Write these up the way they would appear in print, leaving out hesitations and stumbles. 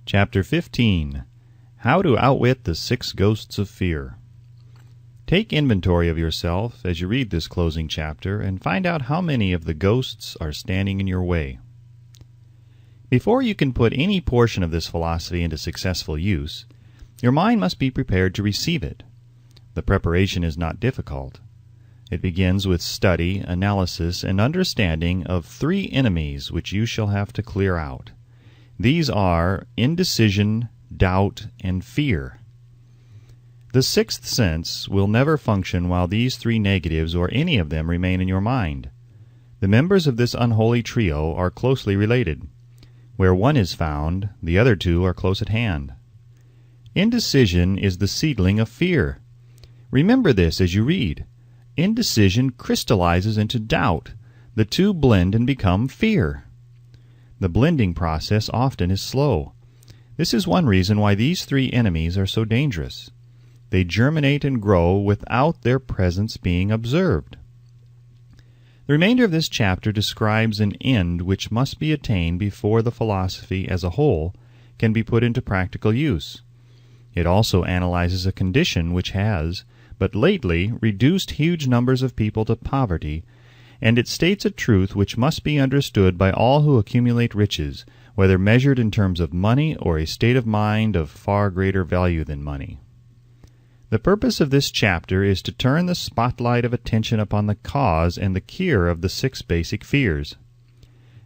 Chapter 15. How to Outwit the 6 Ghosts of Fear. Take inventory of yourself as you read this closing chapter and find out how many of the ghosts are standing in your way. Before you can put any portion of this philosophy into successful use, your mind must be prepared to receive it. The preparation is not difficult. It begins with study, analysis, and understanding of 3 enemies which you shall have to clear out. These are indecision, doubt, and fear. The 6th sense will never function while these 3 negatives or any of them remain in your mind. The members of this unholy trio are closely related. Where one is found, the other 2 are close at hand. Indecision is the seedling of fear. Remember this as you read. Indecision crystallizes into doubt. The 2 blend and become fear. The blending process often is slow. This is one reason why these 3 enemies are so dangerous. They germinate and grow without their presence being observed. The remainder of this chapter describes an end which must be attained before the philosophy as a whole can be put into practical use. It also analyzes a condition which has, but lately, reduced huge numbers of people to poverty, and it states a truth which must be understood by all who accumulate riches, whether measured in terms of money or a state of mind of far greater value than money. The purpose of this chapter is to turn the spotlight of attention upon the cause and the cure of the 6 basic fears.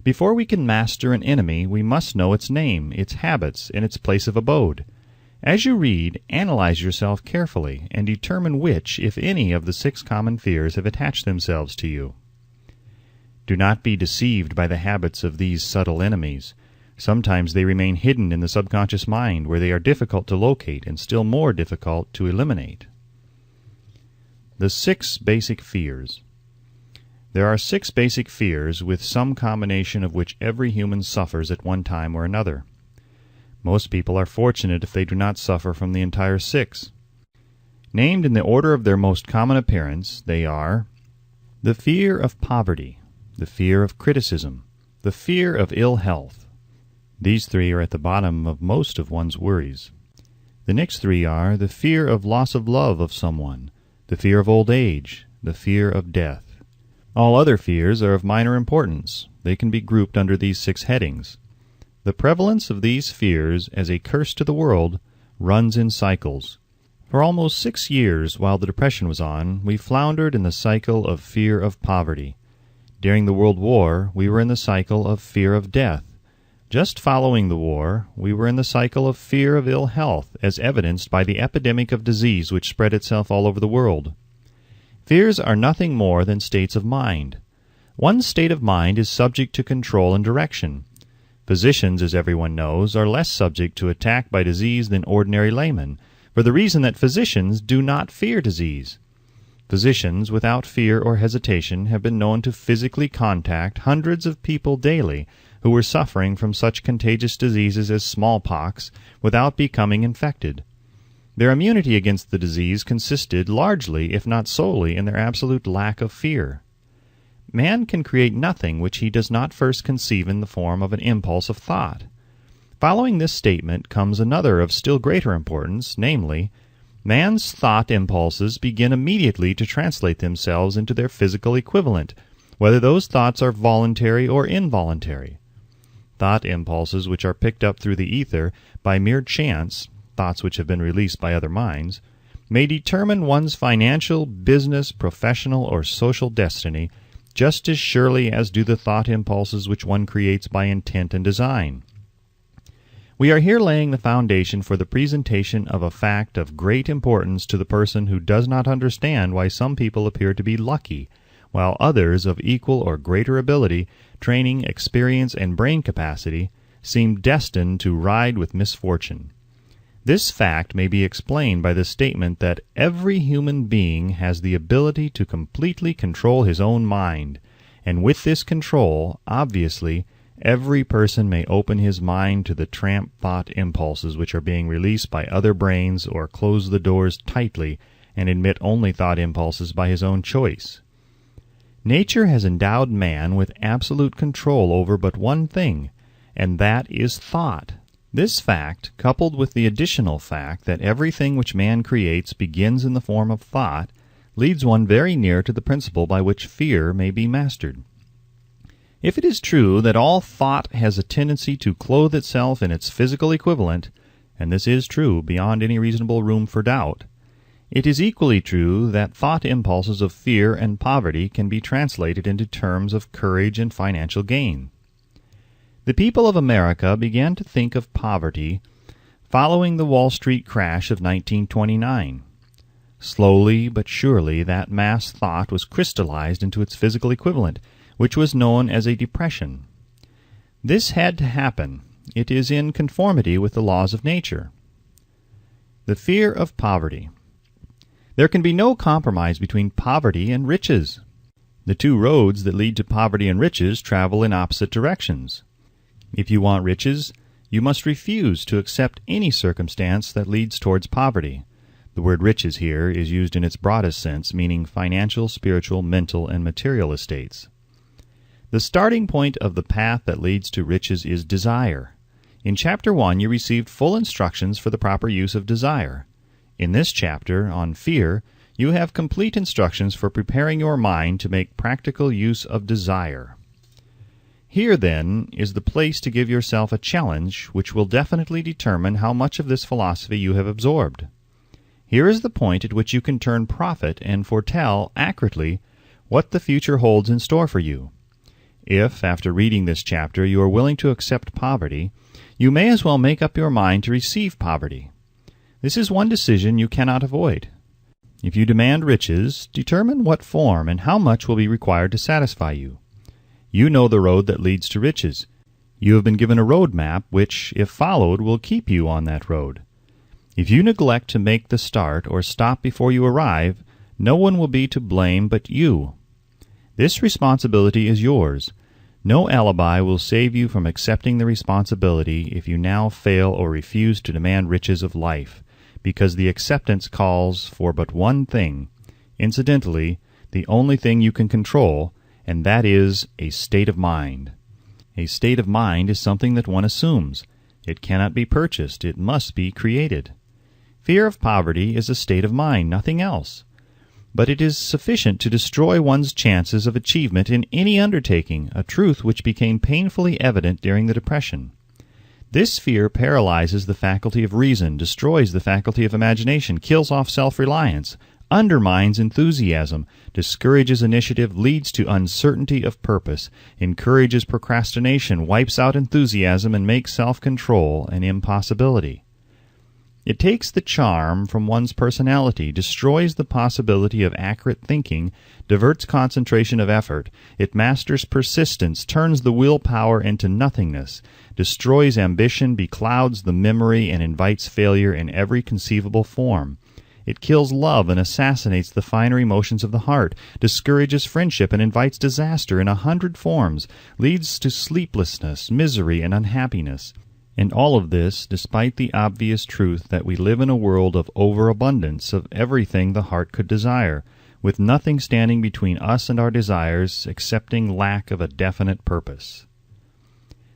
Before we can master an enemy, we must know its name, its habits, and its place of abode. As you read, analyze yourself carefully and determine which, if any, of the 6 common fears have attached themselves to you. Do not be deceived by the habits of these subtle enemies. Sometimes they remain hidden in the subconscious mind, where they are difficult to locate and still more difficult to eliminate. The 6 basic fears. There are 6 basic fears, with some combination of which every human suffers at one time or another. Most people are fortunate if they do not suffer from the entire 6. Named in the order of their most common appearance, they are the fear of poverty, the fear of criticism, the fear of ill health. These 3 are at the bottom of most of one's worries. The next 3 are the fear of loss of love of someone, the fear of old age, the fear of death. All other fears are of minor importance. They can be grouped under these 6 headings. The prevalence of these fears as a curse to the world runs in cycles. For almost 6 years, while the Depression was on, we floundered in the cycle of fear of poverty. During the World War, we were in the cycle of fear of death. Just following the war, we were in the cycle of fear of ill health, as evidenced by the epidemic of disease which spread itself all over the world. Fears are nothing more than states of mind. One state of mind is subject to control and direction. Physicians, as everyone knows, are less subject to attack by disease than ordinary laymen, for the reason that physicians do not fear disease. Physicians, without fear or hesitation, have been known to physically contact hundreds of people daily who were suffering from such contagious diseases as smallpox without becoming infected. Their immunity against the disease consisted largely, if not solely, in their absolute lack of fear. Man can create nothing which he does not first conceive in the form of an impulse of thought. Following this statement comes another of still greater importance, namely, man's thought impulses begin immediately to translate themselves into their physical equivalent, whether those thoughts are voluntary or involuntary. Thought impulses which are picked up through the ether by mere chance, thoughts which have been released by other minds, may determine one's financial, business, professional, or social destiny just as surely as do the thought impulses which one creates by intent and design. We are here laying the foundation for the presentation of a fact of great importance to the person who does not understand why some people appear to be lucky, while others of equal or greater ability, training, experience, and brain capacity seem destined to ride with misfortune. This fact may be explained by the statement that every human being has the ability to completely control his own mind, and with this control, obviously, every person may open his mind to the tramp thought impulses which are being released by other brains, or close the doors tightly and admit only thought impulses by his own choice. Nature has endowed man with absolute control over but one thing, and that is thought. This fact, coupled with the additional fact that everything which man creates begins in the form of thought, leads one very near to the principle by which fear may be mastered. If it is true that all thought has a tendency to clothe itself in its physical equivalent, and this is true beyond any reasonable room for doubt, it is equally true that thought impulses of fear and poverty can be translated into terms of courage and financial gain. The people of America began to think of poverty following the Wall Street crash of 1929. Slowly but surely that mass thought was crystallized into its physical equivalent, which was known as a depression. This had to happen. It is in conformity with the laws of nature. The fear of poverty. There can be no compromise between poverty and riches. The two roads that lead to poverty and riches travel in opposite directions. If you want riches, you must refuse to accept any circumstance that leads towards poverty. The word riches here is used in its broadest sense, meaning financial, spiritual, mental, and material estates. The starting point of the path that leads to riches is desire. In Chapter 1, you received full instructions for the proper use of desire. In this chapter, on fear, you have complete instructions for preparing your mind to make practical use of desire. Here, then, is the place to give yourself a challenge which will definitely determine how much of this philosophy you have absorbed. Here is the point at which you can turn prophet and foretell accurately what the future holds in store for you. If, after reading this chapter, you are willing to accept poverty, you may as well make up your mind to receive poverty. This is one decision you cannot avoid. If you demand riches, determine what form and how much will be required to satisfy you. You know the road that leads to riches. You have been given a road map which, if followed, will keep you on that road. If you neglect to make the start or stop before you arrive, no one will be to blame but you. This responsibility is yours. No alibi will save you from accepting the responsibility if you now fail or refuse to demand riches of life, because the acceptance calls for but one thing, incidentally, the only thing you can control, and that is a state of mind. A state of mind is something that one assumes. It cannot be purchased. It must be created. Fear of poverty is a state of mind, nothing else. But it is sufficient to destroy one's chances of achievement in any undertaking, a truth which became painfully evident during the Depression. This fear paralyzes the faculty of reason, destroys the faculty of imagination, kills off self-reliance, undermines enthusiasm, discourages initiative, leads to uncertainty of purpose, encourages procrastination, wipes out enthusiasm, and makes self-control an impossibility. It takes the charm from one's personality, destroys the possibility of accurate thinking, diverts concentration of effort, it masters persistence, turns the willpower into nothingness, destroys ambition, beclouds the memory, and invites failure in every conceivable form. It kills love and assassinates the finer emotions of the heart, discourages friendship and invites disaster in 100 forms, leads to sleeplessness, misery, and unhappiness. And all of this despite the obvious truth that we live in a world of overabundance of everything the heart could desire, with nothing standing between us and our desires excepting lack of a definite purpose.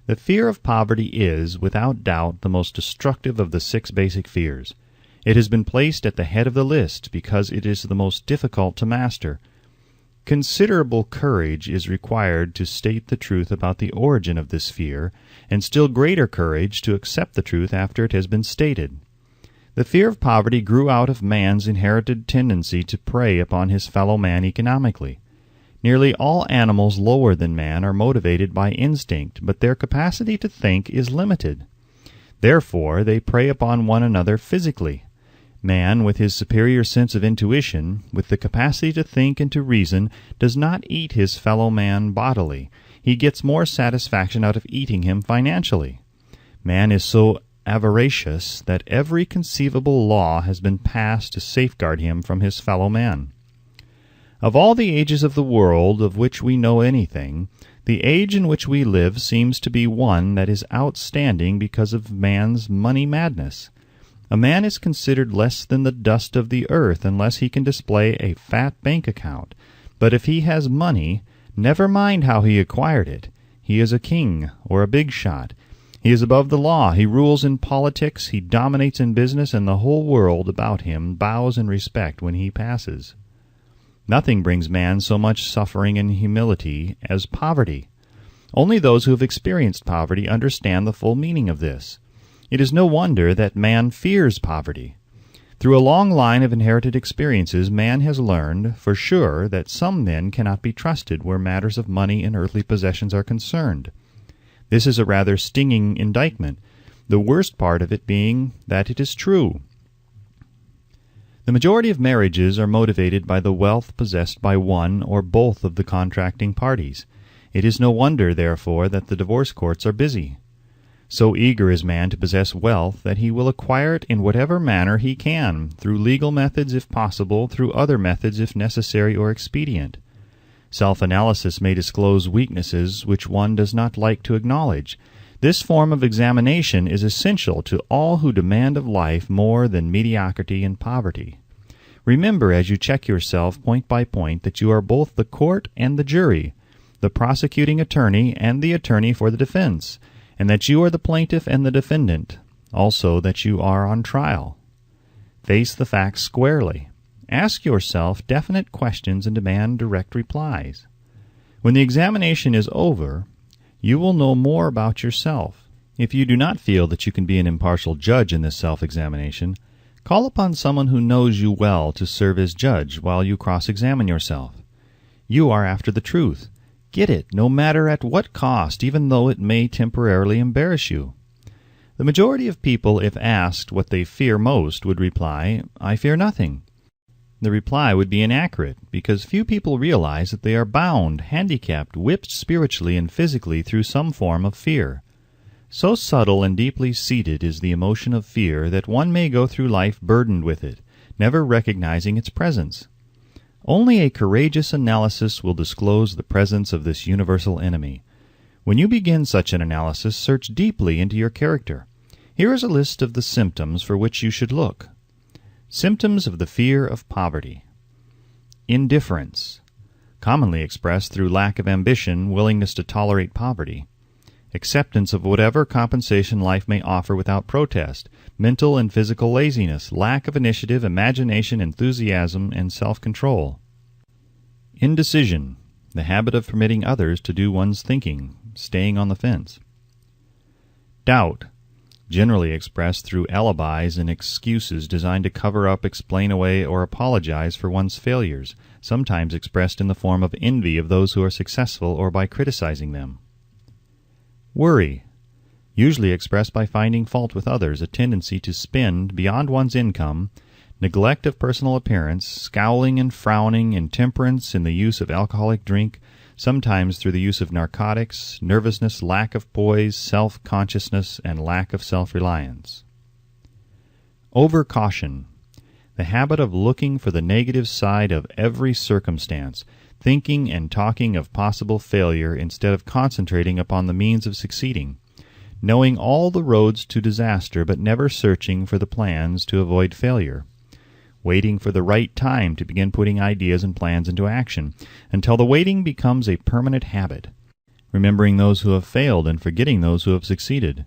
The fear of poverty is, without doubt, the most destructive of the 6 basic fears. It has been placed at the head of the list because it is the most difficult to master. Considerable courage is required to state the truth about the origin of this fear, and still greater courage to accept the truth after it has been stated. The fear of poverty grew out of man's inherited tendency to prey upon his fellow man economically. Nearly all animals lower than man are motivated by instinct, but their capacity to think is limited. Therefore, they prey upon one another physically. Man, with his superior sense of intuition, with the capacity to think and to reason, does not eat his fellow man bodily. He gets more satisfaction out of eating him financially. Man is so avaricious that every conceivable law has been passed to safeguard him from his fellow man. Of all the ages of the world of which we know anything, the age in which we live seems to be one that is outstanding because of man's money madness. A man is considered less than the dust of the earth unless he can display a fat bank account. But if he has money, never mind how he acquired it. He is a king or a big shot. He is above the law. He rules in politics. He dominates in business, and the whole world about him bows in respect when he passes. Nothing brings man so much suffering and humility as poverty. Only those who have experienced poverty understand the full meaning of this. It is no wonder that man fears poverty. Through a long line of inherited experiences, man has learned, for sure, that some men cannot be trusted where matters of money and earthly possessions are concerned. This is a rather stinging indictment, the worst part of it being that it is true. The majority of marriages are motivated by the wealth possessed by one or both of the contracting parties. It is no wonder, therefore, that the divorce courts are busy. So eager is man to possess wealth that he will acquire it in whatever manner he can, through legal methods if possible, through other methods if necessary or expedient. Self-analysis may disclose weaknesses which one does not like to acknowledge. This form of examination is essential to all who demand of life more than mediocrity and poverty. Remember as you check yourself point by point that you are both the court and the jury, the prosecuting attorney and the attorney for the defense, and that you are the plaintiff and the defendant, also that you are on trial. Face the facts squarely. Ask yourself definite questions and demand direct replies. When the examination is over, you will know more about yourself. If you do not feel that you can be an impartial judge in this self-examination, call upon someone who knows you well to serve as judge while you cross-examine yourself. You are after the truth. Get it, no matter at what cost, even though it may temporarily embarrass you. The majority of people, if asked what they fear most, would reply, "I fear nothing." The reply would be inaccurate, because few people realize that they are bound, handicapped, whipped spiritually and physically through some form of fear. So subtle and deeply seated is the emotion of fear that one may go through life burdened with it, never recognizing its presence. Only a courageous analysis will disclose the presence of this universal enemy. When you begin such an analysis, search deeply into your character. Here is a list of the symptoms for which you should look. Symptoms of the fear of poverty. Indifference, commonly expressed through lack of ambition, willingness to tolerate poverty. Acceptance of whatever compensation life may offer without protest. Mental and physical laziness, lack of initiative, imagination, enthusiasm, and self-control. Indecision, the habit of permitting others to do one's thinking, staying on the fence. Doubt, generally expressed through alibis and excuses designed to cover up, explain away, or apologize for one's failures, sometimes expressed in the form of envy of those who are successful or by criticizing them. Worry, usually expressed by finding fault with others, a tendency to spend beyond one's income, neglect of personal appearance, scowling and frowning, intemperance in the use of alcoholic drink, sometimes through the use of narcotics, nervousness, lack of poise, self-consciousness, and lack of self-reliance. Overcaution, the habit of looking for the negative side of every circumstance, thinking and talking of possible failure instead of concentrating upon the means of succeeding, knowing all the roads to disaster but never searching for the plans to avoid failure, waiting for the right time to begin putting ideas and plans into action, until the waiting becomes a permanent habit, remembering those who have failed and forgetting those who have succeeded,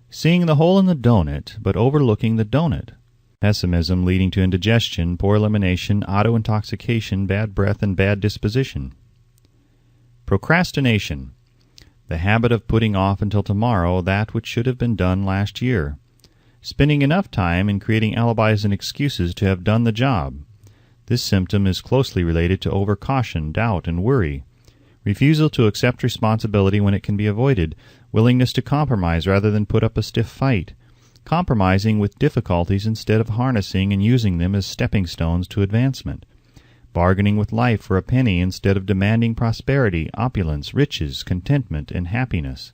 seeing the hole in the donut but overlooking the donut, pessimism leading to indigestion, poor elimination, auto-intoxication, bad breath, and bad disposition. Procrastination, the habit of putting off until tomorrow that which should have been done last year, spending enough time in creating alibis and excuses to have done the job. This symptom is closely related to overcaution, doubt, and worry, refusal to accept responsibility when it can be avoided, willingness to compromise rather than put up a stiff fight, compromising with difficulties instead of harnessing and using them as stepping stones to advancement, bargaining with life for a penny instead of demanding prosperity, opulence, riches, contentment, and happiness,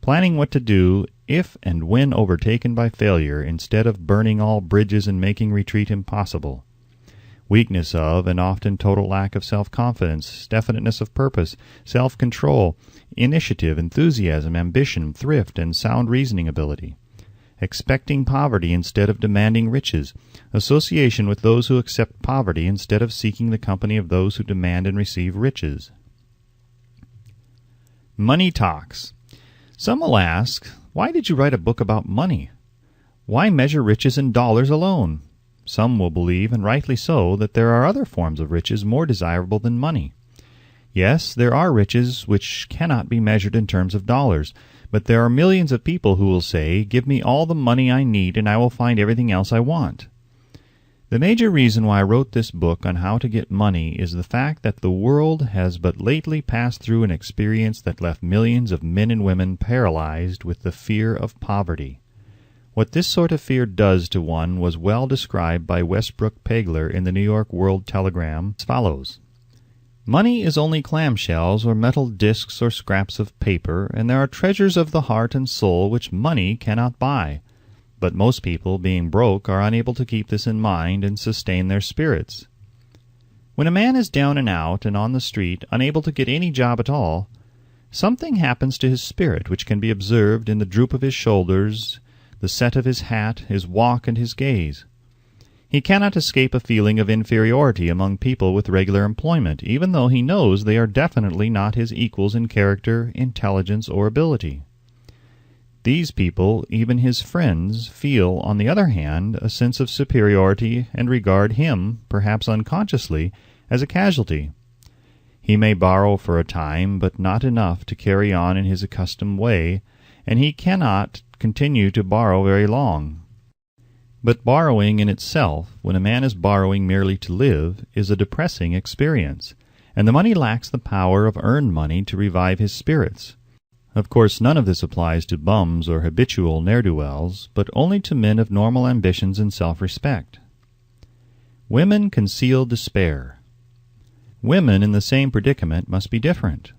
planning what to do if and when overtaken by failure instead of burning all bridges and making retreat impossible, weakness of and often total lack of self-confidence, definiteness of purpose, self-control, initiative, enthusiasm, ambition, thrift, and sound reasoning ability, expecting poverty instead of demanding riches, association with those who accept poverty instead of seeking the company of those who demand and receive riches. Money talks. Some will ask, Why did you write a book about money? Why measure riches in dollars alone? Some will believe, and rightly so, that there are other forms of riches more desirable than money. Yes, there are riches which cannot be measured in terms of dollars, but there are millions of people who will say, "Give me all the money I need and I will find everything else I want." The major reason why I wrote this book on how to get money is the fact that the world has but lately passed through an experience that left millions of men and women paralyzed with the fear of poverty. What this sort of fear does to one was well described by Westbrook Pegler in the New York World Telegram as follows. Money is only clamshells or metal discs or scraps of paper, and there are treasures of the heart and soul which money cannot buy. But most people, being broke, are unable to keep this in mind and sustain their spirits. When a man is down and out and on the street, unable to get any job at all, something happens to his spirit which can be observed in the droop of his shoulders, the set of his hat, his walk, and his gaze. He cannot escape a feeling of inferiority among people with regular employment, even though he knows they are definitely not his equals in character, intelligence, or ability. These people, even his friends, feel, on the other hand, a sense of superiority and regard him, perhaps unconsciously, as a casualty. He may borrow for a time, but not enough to carry on in his accustomed way, and he cannot continue to borrow very long. But borrowing in itself, when a man is borrowing merely to live, is a depressing experience, and the money lacks the power of earned money to revive his spirits. Of course, none of this applies to bums or habitual ne'er-do-wells, but only to men of normal ambitions and self-respect. Women conceal despair. Women in the same predicament must be different.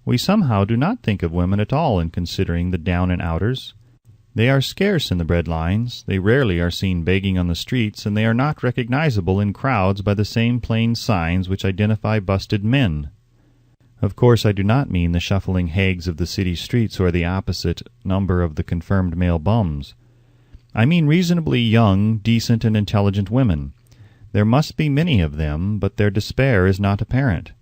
We somehow do not think of women at all in considering the down-and-outers. They are scarce in the bread lines, they rarely are seen begging on the streets, and they are not recognizable in crowds by the same plain signs which identify busted men. Of course, I do not mean the shuffling hags of the city streets or the opposite number of the confirmed male bums. I mean reasonably young, decent, and intelligent women. There must be many of them, but their despair is not apparent.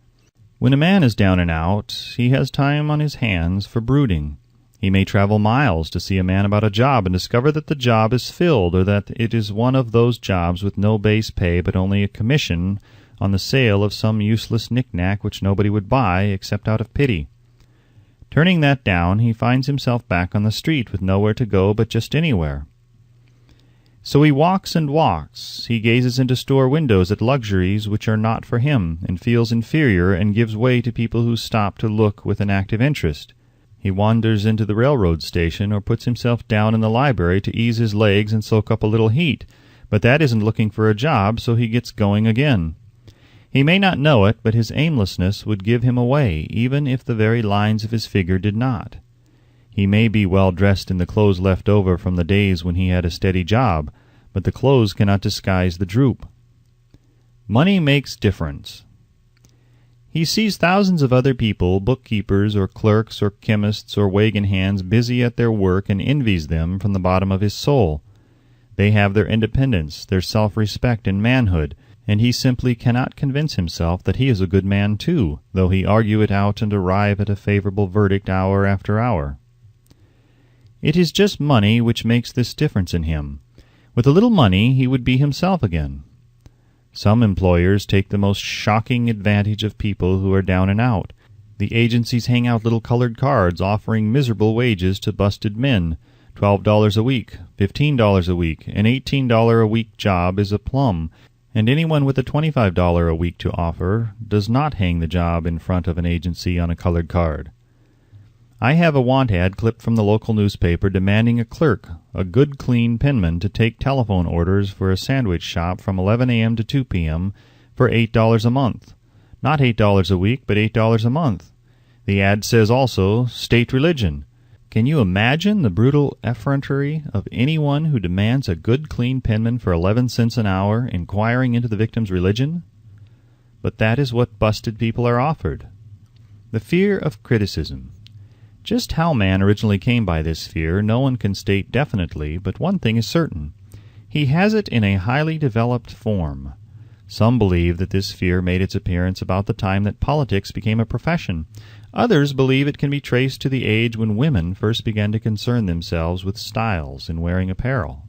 When a man is down and out, he has time on his hands for brooding. He may travel miles to see a man about a job and discover that the job is filled, or that it is one of those jobs with no base pay but only a commission on the sale of some useless knick-knack which nobody would buy except out of pity. Turning that down, he finds himself back on the street with nowhere to go but just anywhere. So he walks and walks. He gazes into store windows at luxuries which are not for him, and feels inferior and gives way to people who stop to look with an active interest. He wanders into the railroad station or puts himself down in the library to ease his legs and soak up a little heat, but that isn't looking for a job, so he gets going again. He may not know it, but his aimlessness would give him away, even if the very lines of his figure did not. He may be well dressed in the clothes left over from the days when he had a steady job, but the clothes cannot disguise the droop. Money makes difference. He sees thousands of other people, bookkeepers or clerks or chemists or wagon hands, busy at their work, and envies them from the bottom of his soul. They have their independence, their self-respect and manhood, and he simply cannot convince himself that he is a good man too, though he argue it out and arrive at a favorable verdict hour after hour. It is just money which makes this difference in him. With a little money he would be himself again. Some employers take the most shocking advantage of people who are down and out. The agencies hang out little colored cards offering miserable wages to busted men. $12 a week, $15 a week, an $18 a week job is a plum, and anyone with a $25 a week to offer does not hang the job in front of an agency on a colored card. I have a want ad clipped from the local newspaper demanding a clerk, a good clean penman, to take telephone orders for a sandwich shop from 11 a.m. to 2 p.m. for $8 a month. Not $8 a week, but $8 a month. The ad says also, state religion. Can you imagine the brutal effrontery of anyone who demands a good clean penman for 11 cents an hour, inquiring into the victim's religion? But that is what busted people are offered. The fear of criticism. Just how man originally came by this fear no one can state definitely, but one thing is certain. He has it in a highly developed form. Some believe that this fear made its appearance about the time that politics became a profession. Others believe it can be traced to the age when women first began to concern themselves with styles in wearing apparel.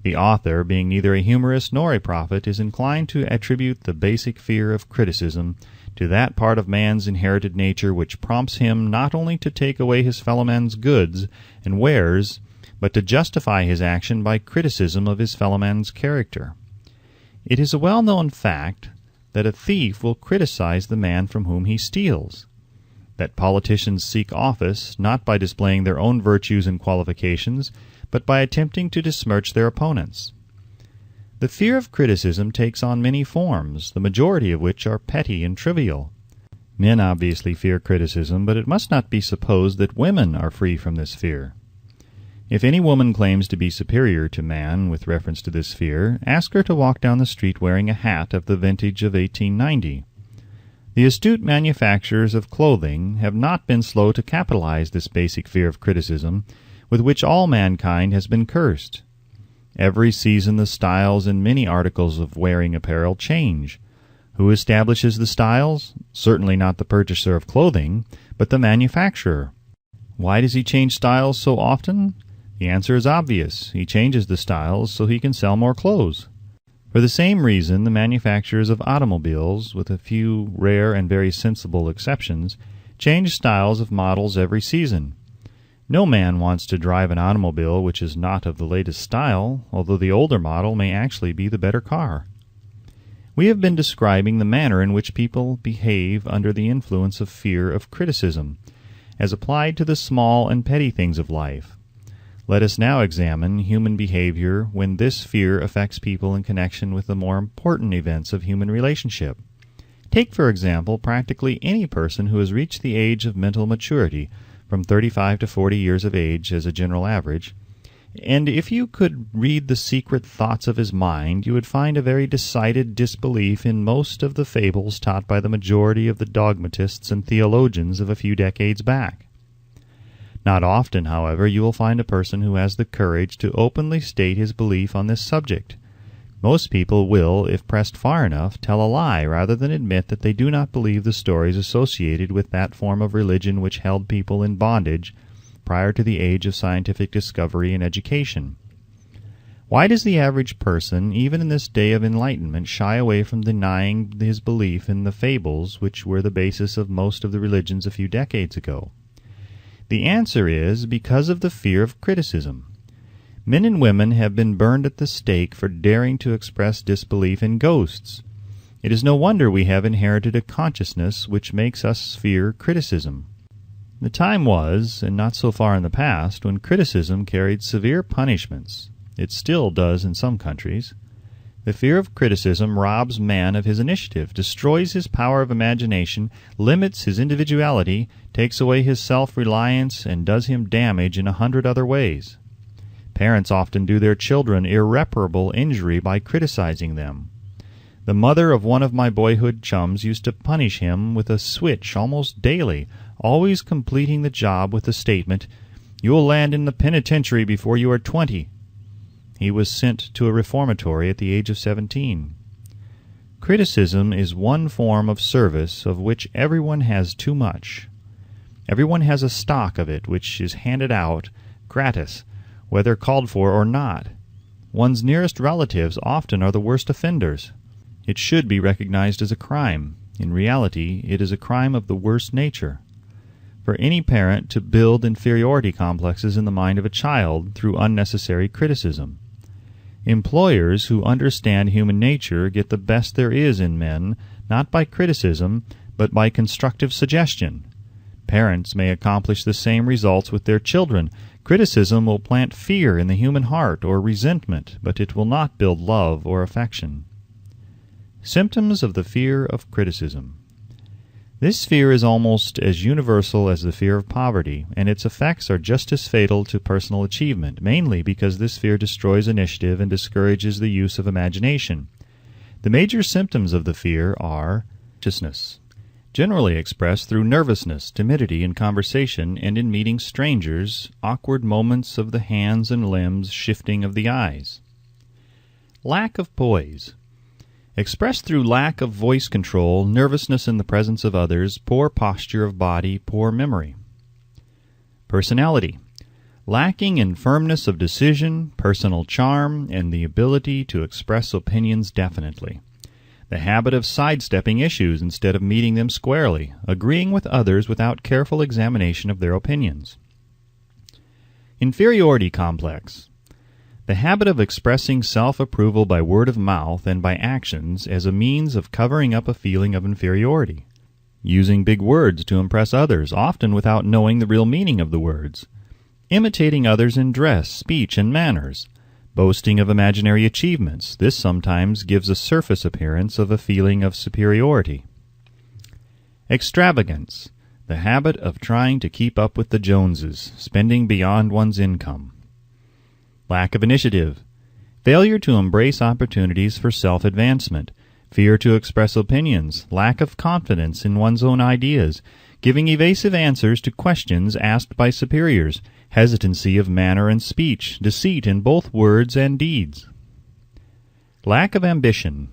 The author, being neither a humorist nor a prophet, is inclined to attribute the basic fear of criticism to that part of man's inherited nature which prompts him not only to take away his fellow man's goods and wares, but to justify his action by criticism of his fellow man's character. It is a well-known fact that a thief will criticize the man from whom he steals, that politicians seek office not by displaying their own virtues and qualifications, but by attempting to besmirch their opponents. The fear of criticism takes on many forms, the majority of which are petty and trivial. Men obviously fear criticism, but it must not be supposed that women are free from this fear. If any woman claims to be superior to man with reference to this fear, ask her to walk down the street wearing a hat of the vintage of 1890. The astute manufacturers of clothing have not been slow to capitalize this basic fear of criticism, with which all mankind has been cursed. Every season the styles in many articles of wearing apparel change. Who establishes the styles? Certainly not the purchaser of clothing, but the manufacturer. Why does he change styles so often? The answer is obvious. He changes the styles so he can sell more clothes. For the same reason, the manufacturers of automobiles, with a few rare and very sensible exceptions, change styles of models every season. No man wants to drive an automobile which is not of the latest style, although the older model may actually be the better car. We have been describing the manner in which people behave under the influence of fear of criticism, as applied to the small and petty things of life. Let us now examine human behavior when this fear affects people in connection with the more important events of human relationship. Take, for example, practically any person who has reached the age of mental maturity, from 35 to 40 years of age as a general average, and if you could read the secret thoughts of his mind, you would find a very decided disbelief in most of the fables taught by the majority of the dogmatists and theologians of a few decades back. Not often, however, you will find a person who has the courage to openly state his belief on this subject. Most people will, if pressed far enough, tell a lie rather than admit that they do not believe the stories associated with that form of religion which held people in bondage prior to the age of scientific discovery and education. Why does the average person, even in this day of enlightenment, shy away from denying his belief in the fables which were the basis of most of the religions a few decades ago? The answer is because of the fear of criticism. Men and women have been burned at the stake for daring to express disbelief in ghosts. It is no wonder we have inherited a consciousness which makes us fear criticism. The time was, and not so far in the past, when criticism carried severe punishments. It still does in some countries. The fear of criticism robs man of his initiative, destroys his power of imagination, limits his individuality, takes away his self-reliance, and does him damage in 100 other ways. Parents often do their children irreparable injury by criticizing them. The mother of one of my boyhood chums used to punish him with a switch almost daily, always completing the job with the statement, "You'll land in the penitentiary before you are 20. He was sent to a reformatory at the age of 17. Criticism is one form of service of which everyone has too much. Everyone has a stock of it which is handed out gratis, whether called for or not. One's nearest relatives often are the worst offenders. It should be recognized as a crime. In reality, it is a crime of the worst nature. For any parent to build inferiority complexes in the mind of a child through unnecessary criticism. Employers who understand human nature get the best there is in men, not by criticism, but by constructive suggestion. Parents may accomplish the same results with their children. Criticism will plant fear in the human heart or resentment, but it will not build love or affection. Symptoms of the fear of criticism. This fear is almost as universal as the fear of poverty, and its effects are just as fatal to personal achievement, mainly because this fear destroys initiative and discourages the use of imagination. The major symptoms of the fear are anxiousness, generally expressed through nervousness, timidity in conversation and in meeting strangers, awkward moments of the hands and limbs, shifting of the eyes. Lack of poise. expressed through lack of voice control, nervousness in the presence of others, poor posture of body, poor memory. Personality. Lacking in firmness of decision, personal charm, and the ability to express opinions definitely. The habit of sidestepping issues instead of meeting them squarely, agreeing with others without careful examination of their opinions. Inferiority complex. The habit of expressing self-approval by word of mouth and by actions as a means of covering up a feeling of inferiority. Using big words to impress others, often without knowing the real meaning of the words. Imitating others in dress, speech, and manners. Boasting of imaginary achievements. This sometimes gives a surface appearance of a feeling of superiority. Extravagance. The habit of trying to keep up with the Joneses, spending beyond one's income. Lack of initiative. Failure to embrace opportunities for self-advancement. Fear to express opinions. Lack of confidence in one's own ideas. Giving evasive answers to questions asked by superiors. Hesitancy of manner and speech, deceit in both words and deeds. Lack of ambition.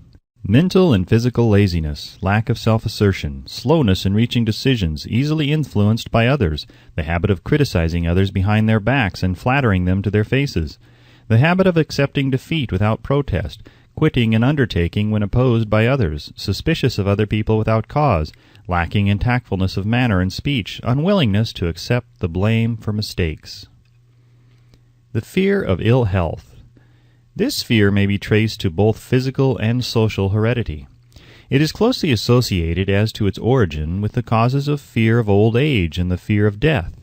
Mental and physical laziness, lack of self-assertion, slowness in reaching decisions, easily influenced by others, the habit of criticizing others behind their backs and flattering them to their faces, the habit of accepting defeat without protest, quitting an undertaking when opposed by others, suspicious of other people without cause, lacking in tactfulness of manner and speech, unwillingness to accept the blame for mistakes. The fear of ill health. This fear may be traced to both physical and social heredity. It is closely associated as to its origin with the causes of fear of old age and the fear of death,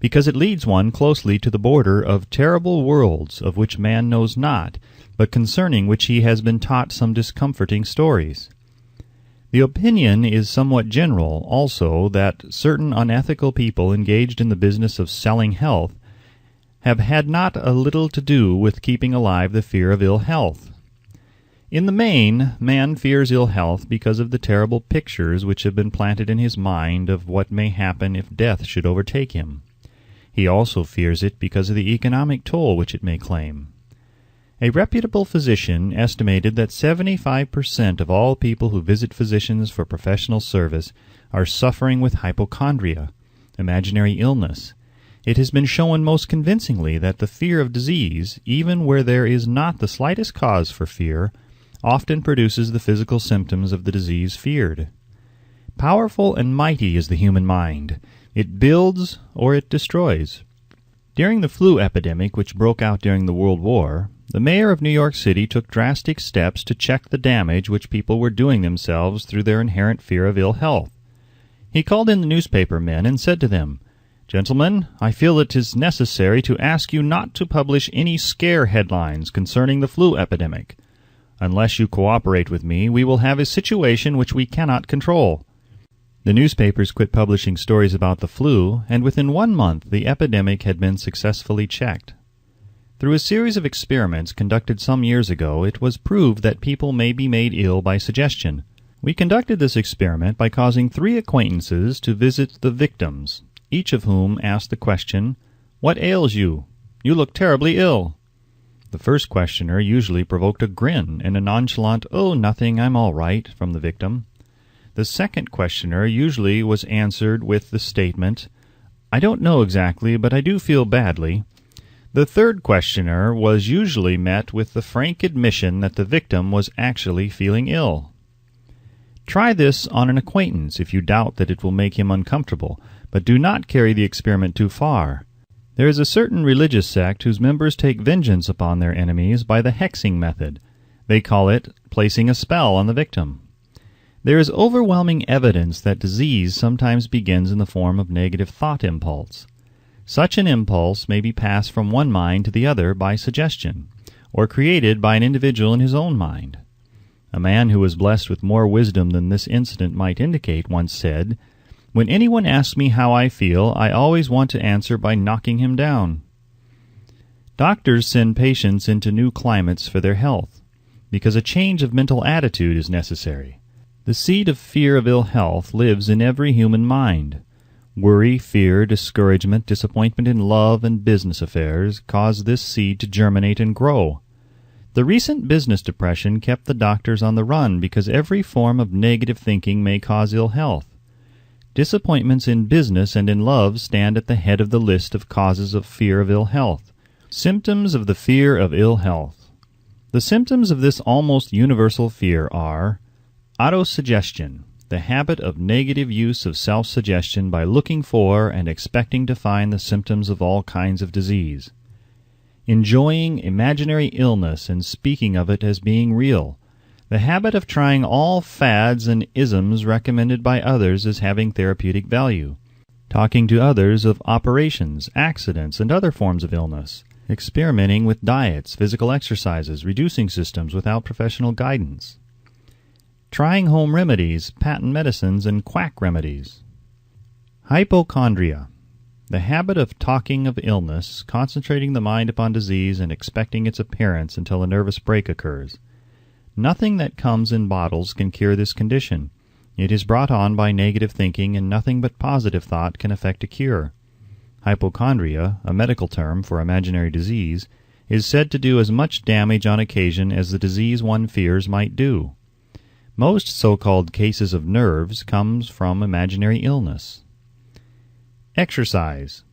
because it leads one closely to the border of terrible worlds of which man knows not, but concerning which he has been taught some discomforting stories. The opinion is somewhat general, also, that certain unethical people engaged in the business of selling health have had not a little to do with keeping alive the fear of ill health. In the main, man fears ill health because of the terrible pictures which have been planted in his mind of what may happen if death should overtake him. He also fears it because of the economic toll which it may claim. A reputable physician estimated that 75% of all people who visit physicians for professional service are suffering with hypochondria, imaginary illness. It has been shown most convincingly that the fear of disease, even where there is not the slightest cause for fear, often produces the physical symptoms of the disease feared. Powerful and mighty is the human mind. It builds or it destroys. During the flu epidemic which broke out during the World War, the mayor of New York City took drastic steps to check the damage which people were doing themselves through their inherent fear of ill health. He called in the newspaper men and said to them, "Gentlemen, I feel it is necessary to ask you not to publish any scare headlines concerning the flu epidemic. Unless you cooperate with me, we will have a situation which we cannot control." The newspapers quit publishing stories about the flu, and within 1 month the epidemic had been successfully checked. Through a series of experiments conducted some years ago, it was proved that people may be made ill by suggestion. We conducted this experiment by causing 3 acquaintances to visit the victims, each of whom asked the question, "What ails you? You look terribly ill." The first questioner usually provoked a grin and a nonchalant, "Oh, nothing, I'm all right," from the victim. The second questioner usually was answered with the statement, "I don't know exactly, but I do feel badly." The third questioner was usually met with the frank admission that the victim was actually feeling ill. Try this on an acquaintance if you doubt that it will make him uncomfortable, but do not carry the experiment too far. There is a certain religious sect whose members take vengeance upon their enemies by the hexing method. They call it placing a spell on the victim. There is overwhelming evidence that disease sometimes begins in the form of negative thought impulse. Such an impulse may be passed from one mind to the other by suggestion, or created by an individual in his own mind. A man who was blessed with more wisdom than this incident might indicate once said, "When anyone asks me how I feel, I always want to answer by knocking him down." Doctors send patients into new climates for their health, because a change of mental attitude is necessary. The seed of fear of ill health lives in every human mind. Worry, fear, discouragement, disappointment in love and business affairs cause this seed to germinate and grow. The recent business depression kept the doctors on the run because every form of negative thinking may cause ill health. Disappointments in business and in love stand at the head of the list of causes of fear of ill health. Symptoms of the fear of ill health. The symptoms of this almost universal fear are autosuggestion, the habit of negative use of self-suggestion by looking for and expecting to find the symptoms of all kinds of disease. Enjoying imaginary illness and speaking of it as being real. The habit of trying all fads and isms recommended by others as having therapeutic value. Talking to others of operations, accidents, and other forms of illness. Experimenting with diets, physical exercises, reducing systems without professional guidance. Trying home remedies, patent medicines, and quack remedies. Hypochondria. The habit of talking of illness, concentrating the mind upon disease, and expecting its appearance until a nervous break occurs. Nothing that comes in bottles can cure this condition. It is brought on by negative thinking, and nothing but positive thought can effect a cure. Hypochondria, a medical term for imaginary disease, is said to do as much damage on occasion as the disease one fears might do. Most so-called cases of nerves comes from imaginary illness. Exercise.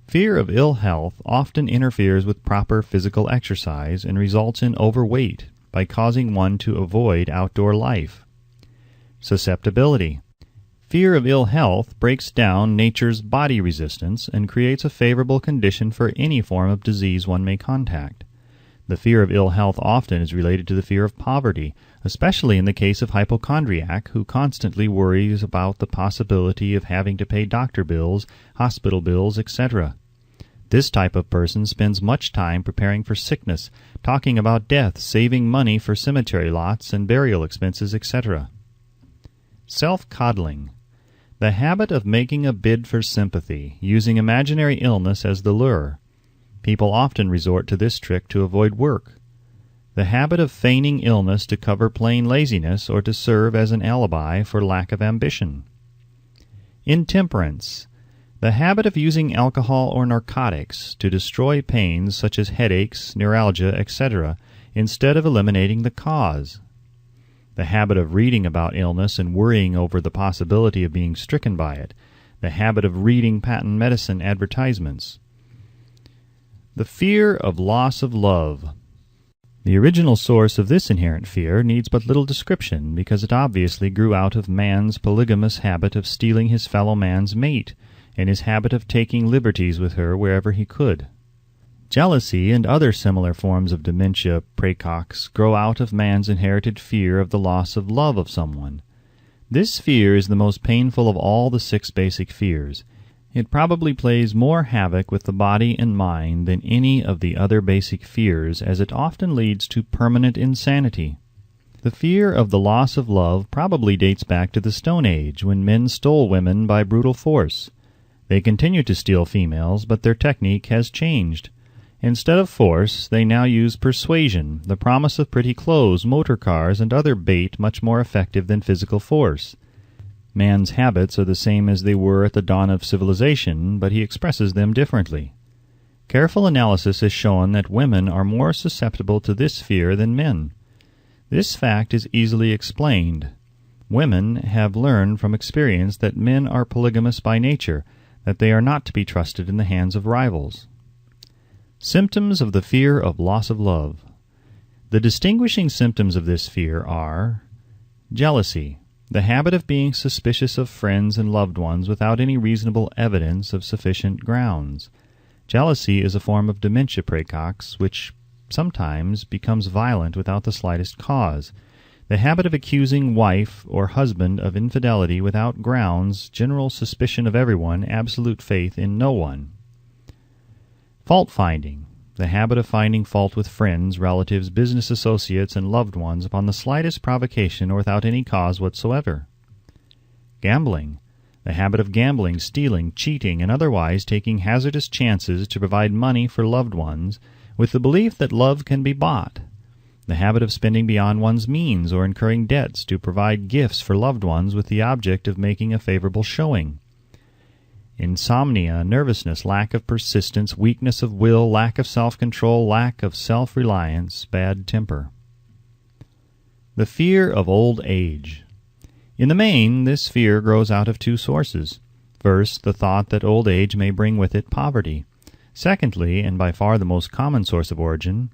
Fear of ill health often interferes with proper physical exercise and results in overweight by causing one to avoid outdoor life. Susceptibility. Fear of ill health breaks down nature's body resistance and creates a favorable condition for any form of disease one may contact. The fear of ill health often is related to the fear of poverty, especially in the case of hypochondriac who constantly worries about the possibility of having to pay doctor bills, hospital bills, etc. This type of person spends much time preparing for sickness, talking about death, saving money for cemetery lots and burial expenses, etc. Self-coddling. The habit of making a bid for sympathy, using imaginary illness as the lure. People often resort to this trick to avoid work. The habit of feigning illness to cover plain laziness or to serve as an alibi for lack of ambition. Intemperance. The habit of using alcohol or narcotics to destroy pains such as headaches, neuralgia, etc., instead of eliminating the cause. The habit of reading about illness and worrying over the possibility of being stricken by it. The habit of reading patent medicine advertisements. The fear of loss of love. The original source of this inherent fear needs but little description because it obviously grew out of man's polygamous habit of stealing his fellow man's mate and his habit of taking liberties with her wherever he could. Jealousy and other similar forms of dementia praecox grow out of man's inherited fear of the loss of love of someone. This fear is the most painful of all the 6 basic fears. It probably plays more havoc with the body and mind than any of the other basic fears, as it often leads to permanent insanity. The fear of the loss of love probably dates back to the Stone Age, when men stole women by brutal force. They continue to steal females, but their technique has changed. Instead of force, they now use persuasion, the promise of pretty clothes, motor cars, and other bait much more effective than physical force. Man's habits are the same as they were at the dawn of civilization, but he expresses them differently. Careful analysis has shown that women are more susceptible to this fear than men. This fact is easily explained. Women have learned from experience that men are polygamous by nature, that they are not to be trusted in the hands of rivals. Symptoms of the fear of loss of love. The distinguishing symptoms of this fear are jealousy, the habit of being suspicious of friends and loved ones without any reasonable evidence of sufficient grounds. Jealousy is a form of dementia praecox, which sometimes becomes violent without the slightest cause. The habit of accusing wife or husband of infidelity without grounds, general suspicion of everyone, absolute faith in no one. Fault-finding, the habit of finding fault with friends, relatives, business associates, and loved ones upon the slightest provocation or without any cause whatsoever. Gambling, the habit of gambling, stealing, cheating, and otherwise taking hazardous chances to provide money for loved ones, with the belief that love can be bought. The habit of spending beyond one's means or incurring debts to provide gifts for loved ones with the object of making a favorable showing. insomnia, nervousness, lack of persistence, weakness of will, lack of self-control, lack of self-reliance, bad temper. The fear of old age. In the main, this fear grows out of two sources. First, the thought that old age may bring with it poverty. Secondly, and by far the most common source of origin,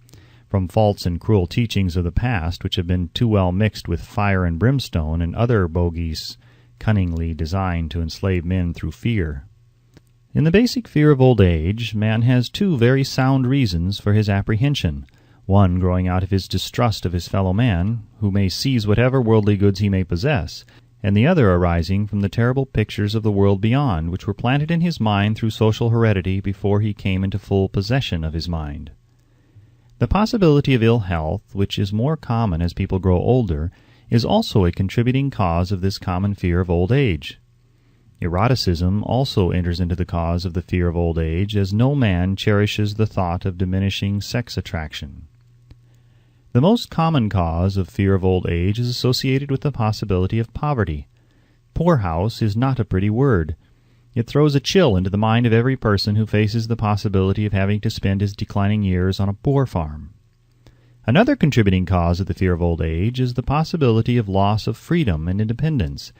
from false and cruel teachings of the past which have been too well mixed with fire and brimstone and other bogies cunningly designed to enslave men through fear. In the basic fear of old age, man has two very sound reasons for his apprehension, one growing out of his distrust of his fellow man, who may seize whatever worldly goods he may possess, and the other arising from the terrible pictures of the world beyond, which were planted in his mind through social heredity before he came into full possession of his mind. The possibility of ill health, which is more common as people grow older, is also a contributing cause of this common fear of old age. Eroticism also enters into the cause of the fear of old age, as no man cherishes the thought of diminishing sex attraction. The most common cause of fear of old age is associated with the possibility of poverty. Poorhouse is not a pretty word. It throws a chill into the mind of every person who faces the possibility of having to spend his declining years on a poor farm. Another contributing cause of the fear of old age is the possibility of loss of freedom and independence,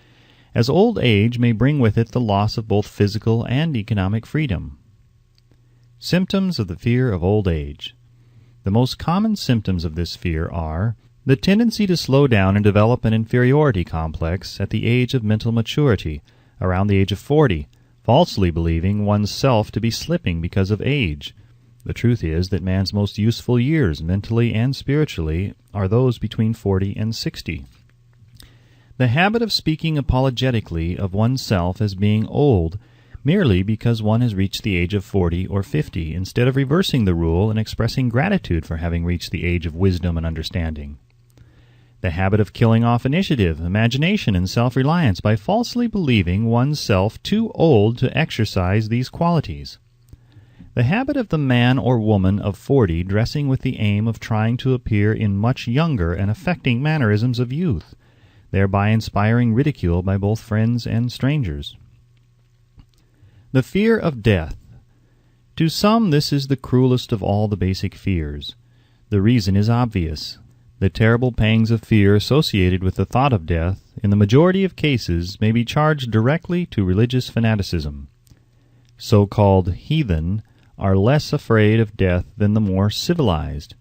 as old age may bring with it the loss of both physical and economic freedom. Symptoms of the fear of old age. The most common symptoms of this fear are the tendency to slow down and develop an inferiority complex at the age of mental maturity, around the age of 40, falsely believing one's self to be slipping because of age. The truth is that man's most useful years, mentally and spiritually, are those between 40 and 60. The habit of speaking apologetically of oneself as being old merely because one has reached the age of 40 or 50, instead of reversing the rule and expressing gratitude for having reached the age of wisdom and understanding. The habit of killing off initiative, imagination, and self-reliance by falsely believing one's self too old to exercise these qualities. The habit of the man or woman of 40 dressing with the aim of trying to appear in much younger and affecting mannerisms of youth, thereby inspiring ridicule by both friends and strangers. The fear of death. To some this is the cruelest of all the basic fears. The reason is obvious. The terrible pangs of fear associated with the thought of death, in the majority of cases, may be charged directly to religious fanaticism. So-called heathen are less afraid of death than the more civilized.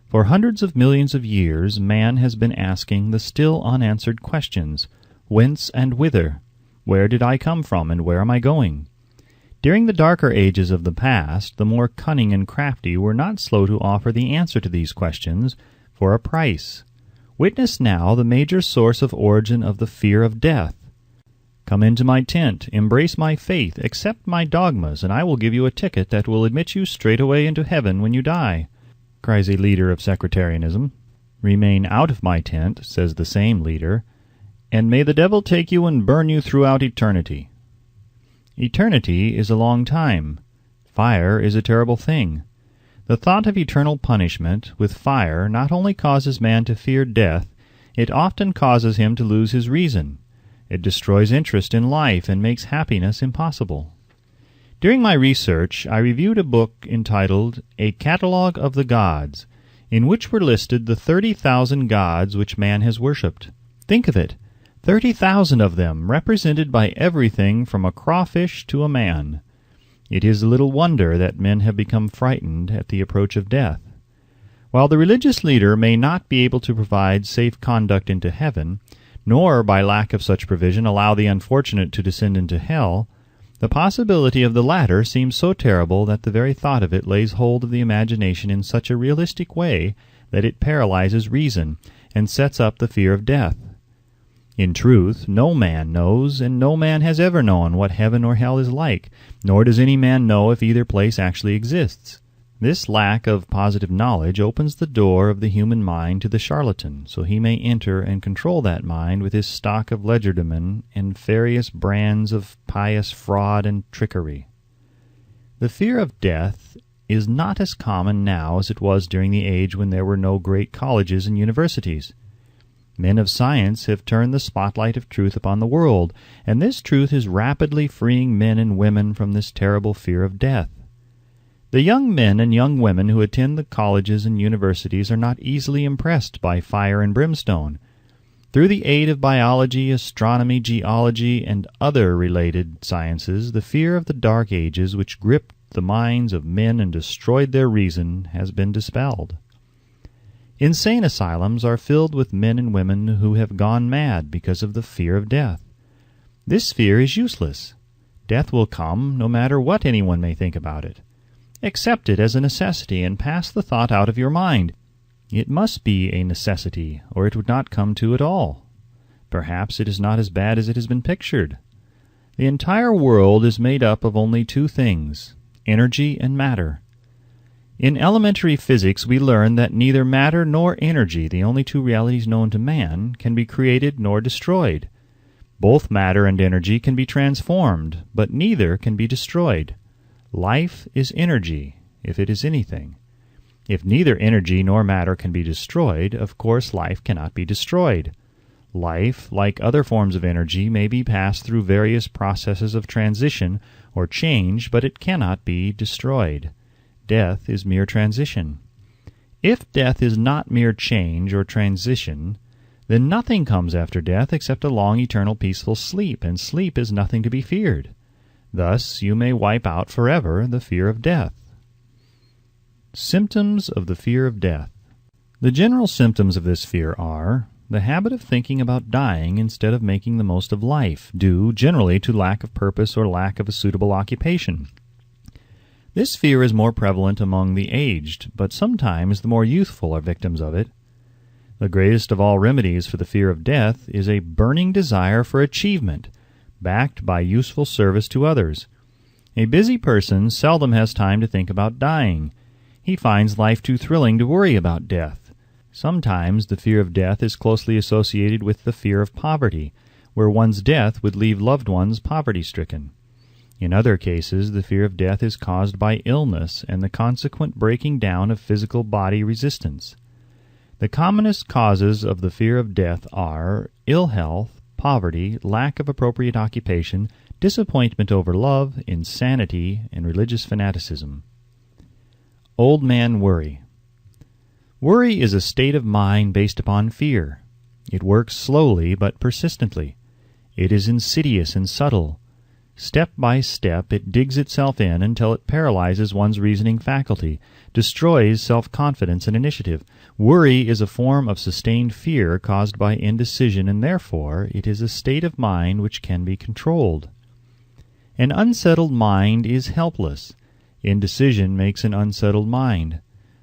For hundreds of millions of years man has been asking the still unanswered questions, whence and whither? Where did I come from, and where am I going? During the darker ages of the past, the more cunning and crafty were not slow to offer the answer to these questions for a price. Witness now the major source of origin of the fear of death. Come into my tent, embrace my faith, accept my dogmas, and I will give you a ticket that will admit you straightway into heaven when you die, cries a leader of sectarianism. Remain out of my tent, says the same leader, and may the devil take you and burn you throughout eternity. Eternity is a long time. Fire is a terrible thing. The thought of eternal punishment with fire not only causes man to fear death, it often causes him to lose his reason. It destroys interest in life and makes happiness impossible. During my research, I reviewed a book entitled A Catalogue of the Gods, in which were listed the 30,000 gods which man has worshipped. Think of it! 30,000 of them, represented by everything from a crawfish to a man. It is little wonder that men have become frightened at the approach of death. While the religious leader may not be able to provide safe conduct into heaven, nor by lack of such provision allow the unfortunate to descend into hell, the possibility of the latter seems so terrible that the very thought of it lays hold of the imagination in such a realistic way that it paralyzes reason and sets up the fear of death. In truth, no man knows, and no man has ever known what heaven or hell is like, nor does any man know if either place actually exists. This lack of positive knowledge opens the door of the human mind to the charlatan, so he may enter and control that mind with his stock of legerdemain and various brands of pious fraud and trickery. The fear of death is not as common now as it was during the age when there were no great colleges and universities. Men of science have turned the spotlight of truth upon the world, and this truth is rapidly freeing men and women from this terrible fear of death. The young men and young women who attend the colleges and universities are not easily impressed by fire and brimstone. Through the aid of biology, astronomy, geology, and other related sciences, the fear of the Dark Ages, which gripped the minds of men and destroyed their reason, has been dispelled. Insane asylums are filled with men and women who have gone mad because of the fear of death. This fear is useless. Death will come, no matter what anyone may think about it. Accept it as a necessity and pass the thought out of your mind. It must be a necessity, or it would not come to at all. Perhaps it is not as bad as it has been pictured. The entire world is made up of only two things, energy and matter. In elementary physics we learn that neither matter nor energy, the only two realities known to man, can be created nor destroyed. Both matter and energy can be transformed, but neither can be destroyed. Life is energy, if it is anything. If neither energy nor matter can be destroyed, of course life cannot be destroyed. Life, like other forms of energy, may be passed through various processes of transition or change, but it cannot be destroyed. Death is mere transition. If death is not mere change or transition, then nothing comes after death except a long, eternal, peaceful sleep, and sleep is nothing to be feared. Thus you may wipe out forever the fear of death. Symptoms of the fear of death. The general symptoms of this fear are the habit of thinking about dying instead of making the most of life, due generally to lack of purpose or lack of a suitable occupation. This fear is more prevalent among the aged, but sometimes the more youthful are victims of it. The greatest of all remedies for the fear of death is a burning desire for achievement, backed by useful service to others. A busy person seldom has time to think about dying. He finds life too thrilling to worry about death. Sometimes the fear of death is closely associated with the fear of poverty, where one's death would leave loved ones poverty-stricken. In other cases, the fear of death is caused by illness and the consequent breaking down of physical body resistance. The commonest causes of the fear of death are ill health, poverty, lack of appropriate occupation, disappointment over love, insanity, and religious fanaticism. Old man worry. Worry is a state of mind based upon fear. It works slowly but persistently. It is insidious and subtle. Step by step it digs itself in until it paralyzes one's reasoning faculty, destroys self-confidence and initiative. Worry is a form of sustained fear caused by indecision, and therefore it is a state of mind which can be controlled. An unsettled mind is helpless. Indecision makes an unsettled mind.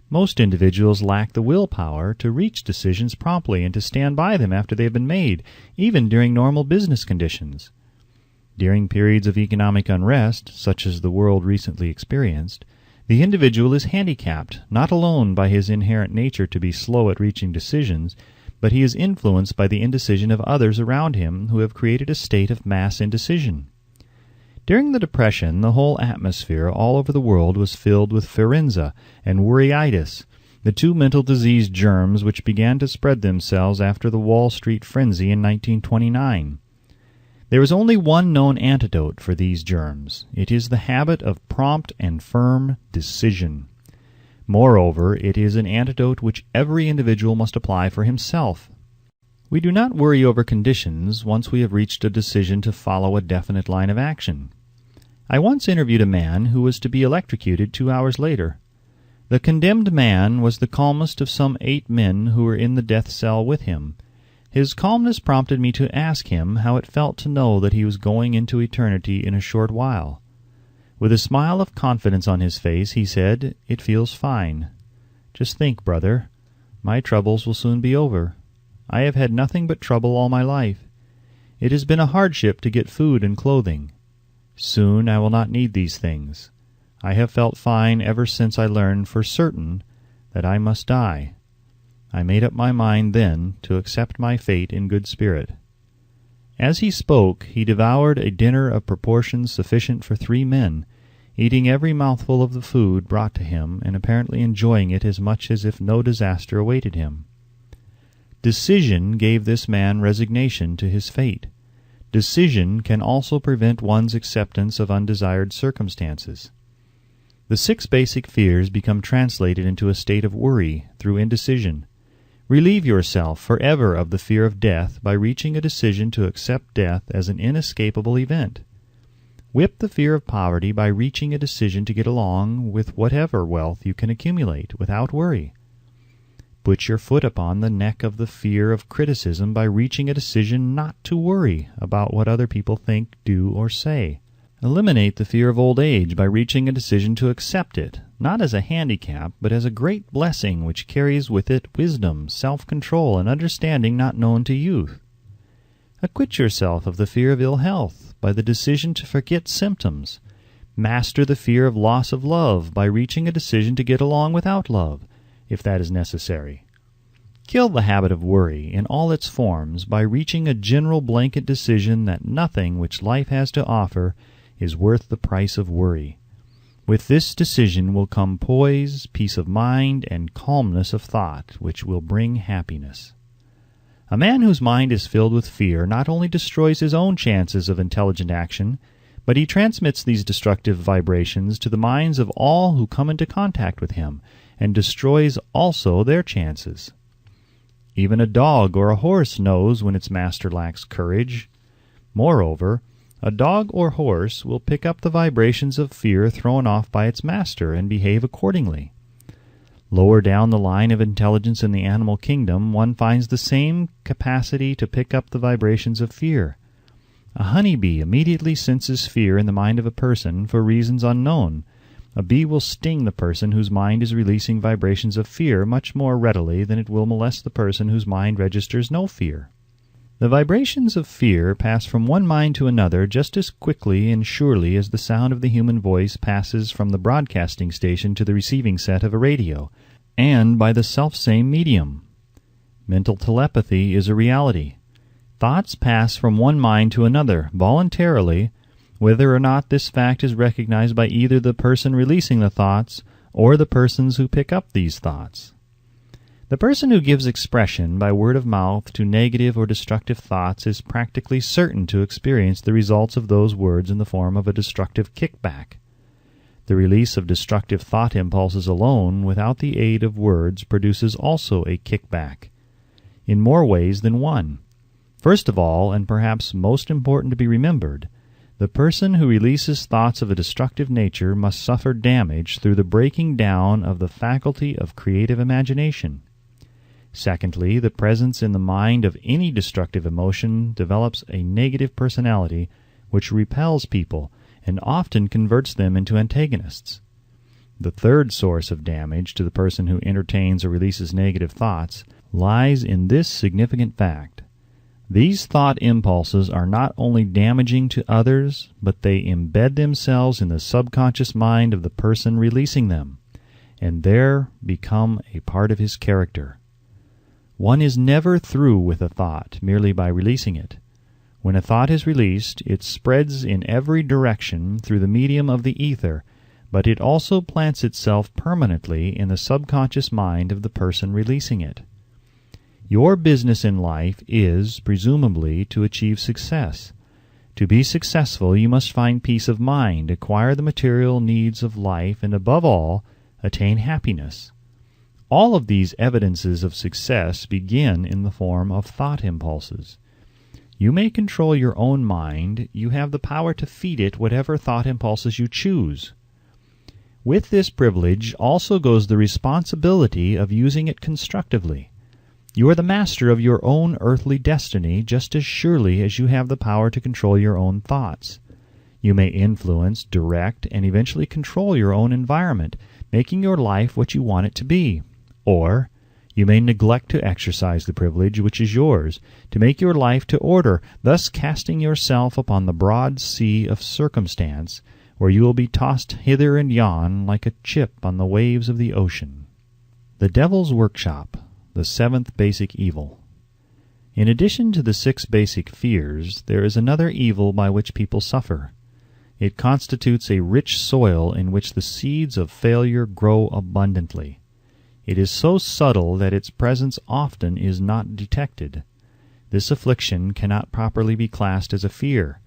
Most individuals lack the willpower to reach decisions promptly and to stand by them after they have been made, even during normal business conditions. During periods of economic unrest, such as the world recently experienced, the individual is handicapped, not alone by his inherent nature to be slow at reaching decisions, but he is influenced by the indecision of others around him who have created a state of mass indecision. During the Depression, the whole atmosphere all over the world was filled with pharynxa and worryitis, the two mental disease germs which began to spread themselves after the Wall Street frenzy in 1929. There is only one known antidote for these germs. It is the habit of prompt and firm decision. Moreover, it is an antidote which every individual must apply for himself. We do not worry over conditions once we have reached a decision to follow a definite line of action. I once interviewed a man who was to be electrocuted 2 hours later. The condemned man was the calmest of some 8 men who were in the death cell with him. His calmness prompted me to ask him how it felt to know that he was going into eternity in a short while. With a smile of confidence on his face, he said, "It feels fine. Just think, brother, my troubles will soon be over. I have had nothing but trouble all my life. It has been a hardship to get food and clothing. Soon I will not need these things. I have felt fine ever since I learned for certain that I must die. I made up my mind then to accept my fate in good spirit." As he spoke, he devoured a dinner of proportions sufficient for 3 men, eating every mouthful of the food brought to him, and apparently enjoying it as much as if no disaster awaited him. Decision gave this man resignation to his fate. Decision can also prevent one's acceptance of undesired circumstances. The 6 basic fears become translated into a state of worry through indecision. Relieve yourself forever of the fear of death by reaching a decision to accept death as an inescapable event. Whip the fear of poverty by reaching a decision to get along with whatever wealth you can accumulate without worry. Put your foot upon the neck of the fear of criticism by reaching a decision not to worry about what other people think, do, or say. Eliminate the fear of old age by reaching a decision to accept it, not as a handicap, but as a great blessing which carries with it wisdom, self-control, and understanding not known to youth. Acquit yourself of the fear of ill health by the decision to forget symptoms. Master the fear of loss of love by reaching a decision to get along without love, if that is necessary. Kill the habit of worry in all its forms by reaching a general blanket decision that nothing which life has to offer is worth the price of worry. With this decision will come poise, peace of mind, and calmness of thought, which will bring happiness. A man whose mind is filled with fear not only destroys his own chances of intelligent action, but he transmits these destructive vibrations to the minds of all who come into contact with him, and destroys also their chances. Even a dog or a horse knows when its master lacks courage. Moreover, a dog or horse will pick up the vibrations of fear thrown off by its master and behave accordingly. Lower down the line of intelligence in the animal kingdom, one finds the same capacity to pick up the vibrations of fear. A honeybee immediately senses fear in the mind of a person for reasons unknown. A bee will sting the person whose mind is releasing vibrations of fear much more readily than it will molest the person whose mind registers no fear. The vibrations of fear pass from one mind to another just as quickly and surely as the sound of the human voice passes from the broadcasting station to the receiving set of a radio, and by the selfsame medium. Mental telepathy is a reality. Thoughts pass from one mind to another voluntarily, whether or not this fact is recognized by either the person releasing the thoughts or the persons who pick up these thoughts. The person who gives expression by word of mouth to negative or destructive thoughts is practically certain to experience the results of those words in the form of a destructive kickback. The release of destructive thought impulses alone, without the aid of words, produces also a kickback, in more ways than one. First of all, and perhaps most important to be remembered, the person who releases thoughts of a destructive nature must suffer damage through the breaking down of the faculty of creative imagination. Secondly, the presence in the mind of any destructive emotion develops a negative personality which repels people and often converts them into antagonists. The third source of damage to the person who entertains or releases negative thoughts lies in this significant fact. These thought impulses are not only damaging to others, but they embed themselves in the subconscious mind of the person releasing them, and there become a part of his character. One is never through with a thought merely by releasing it. When a thought is released, it spreads in every direction through the medium of the ether, but it also plants itself permanently in the subconscious mind of the person releasing it. Your business in life is, presumably, to achieve success. To be successful, you must find peace of mind, acquire the material needs of life, and above all, attain happiness. All of these evidences of success begin in the form of thought impulses. You may control your own mind. You have the power to feed it whatever thought impulses you choose. With this privilege also goes the responsibility of using it constructively. You are the master of your own earthly destiny just as surely as you have the power to control your own thoughts. You may influence, direct, and eventually control your own environment, making your life what you want it to be. Or you may neglect to exercise the privilege which is yours, to make your life to order, thus casting yourself upon the broad sea of circumstance, where you will be tossed hither and yon like a chip on the waves of the ocean. The Devil's Workshop, the 7th basic evil. In addition to the 6 basic fears, there is another evil by which people suffer. It constitutes a rich soil in which the seeds of failure grow abundantly. It is so subtle that its presence often is not detected. This affliction cannot properly be classed as a fear.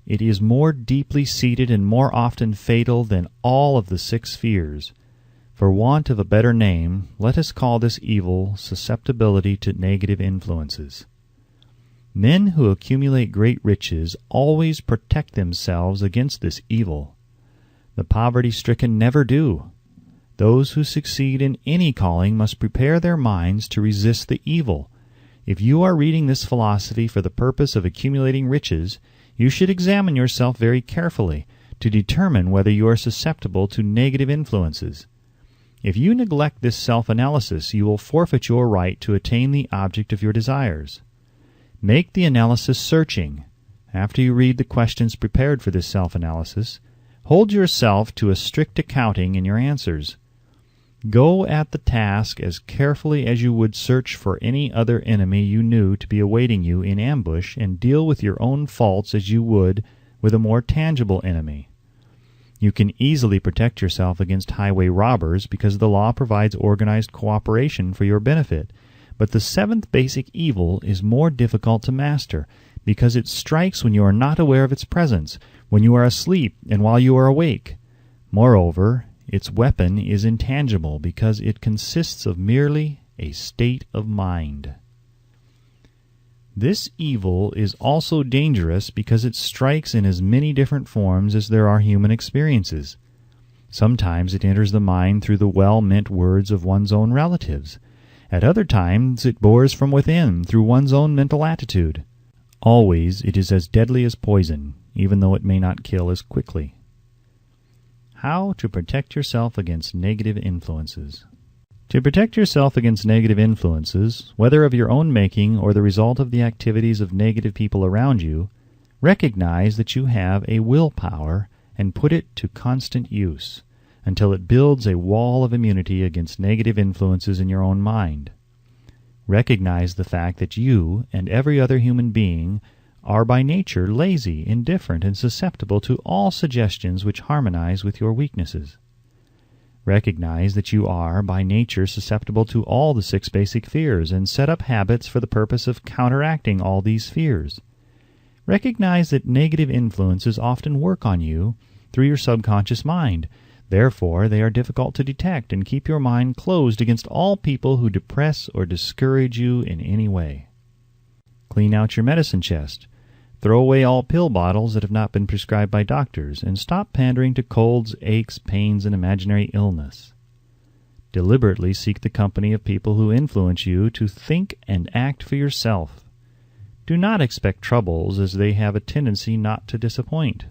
It is more deeply seated and more often fatal than all of the 6 fears. For want of a better name, let us call this evil susceptibility to negative influences. Men who accumulate great riches always protect themselves against this evil. The poverty-stricken never do. Those who succeed in any calling must prepare their minds to resist the evil. If you are reading this philosophy for the purpose of accumulating riches, you should examine yourself very carefully to determine whether you are susceptible to negative influences. If you neglect this self-analysis, you will forfeit your right to attain the object of your desires. Make the analysis searching. After you read the questions prepared for this self-analysis, hold yourself to a strict accounting in your answers. Go at the task as carefully as you would search for any other enemy you knew to be awaiting you in ambush, and deal with your own faults as you would with a more tangible enemy. You can easily protect yourself against highway robbers because the law provides organized cooperation for your benefit. But the 7th basic evil is more difficult to master because it strikes when you are not aware of its presence, when you are asleep and while you are awake. Moreover, its weapon is intangible because it consists of merely a state of mind. This evil is also dangerous because it strikes in as many different forms as there are human experiences. Sometimes it enters the mind through the well-meant words of one's own relatives. At other times it bores from within through one's own mental attitude. Always it is as deadly as poison, even though it may not kill as quickly. How to protect yourself against negative influences. To protect yourself against negative influences, whether of your own making or the result of the activities of negative people around you, recognize that you have a willpower and put it to constant use until it builds a wall of immunity against negative influences in your own mind. Recognize the fact that you and every other human being are by nature lazy, indifferent, and susceptible to all suggestions which harmonize with your weaknesses. Recognize that you are by nature susceptible to all the 6 basic fears, and set up habits for the purpose of counteracting all these fears. Recognize that negative influences often work on you through your subconscious mind. Therefore, they are difficult to detect, and keep your mind closed against all people who depress or discourage you in any way. Clean out your medicine chest. Throw away all pill bottles that have not been prescribed by doctors, and stop pandering to colds, aches, pains, and imaginary illness. Deliberately seek the company of people who influence you to think and act for yourself. Do not expect troubles, as they have a tendency not to disappoint.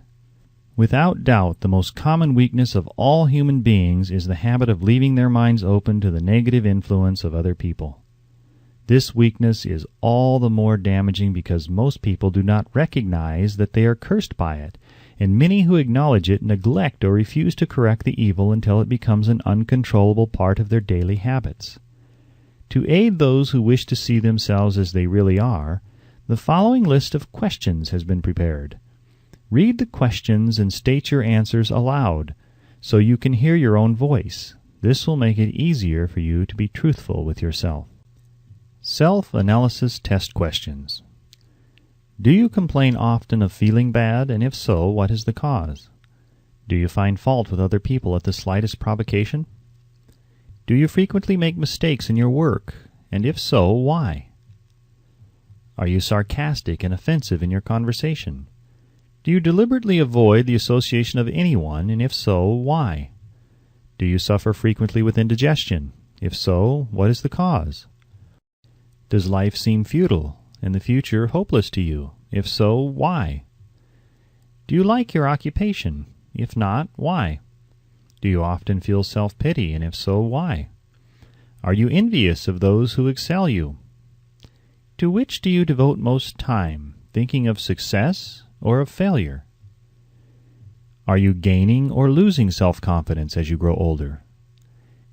Without doubt, the most common weakness of all human beings is the habit of leaving their minds open to the negative influence of other people. This weakness is all the more damaging because most people do not recognize that they are cursed by it, and many who acknowledge it neglect or refuse to correct the evil until it becomes an uncontrollable part of their daily habits. To aid those who wish to see themselves as they really are, the following list of questions has been prepared. Read the questions and state your answers aloud, so you can hear your own voice. This will make it easier for you to be truthful with yourself. Self-analysis test questions. Do you complain often of feeling bad, and if so, what is the cause? Do you find fault with other people at the slightest provocation? Do you frequently make mistakes in your work, and if so, why? Are you sarcastic and offensive in your conversation? Do you deliberately avoid the association of anyone, and if so, why? Do you suffer frequently with indigestion? If so, what is the cause? Does life seem futile and the future hopeless to you? If so, why? Do you like your occupation? If not, why? Do you often feel self-pity, and if so, why? Are you envious of those who excel you? To which do you devote most time, thinking of success or of failure? Are you gaining or losing self-confidence as you grow older?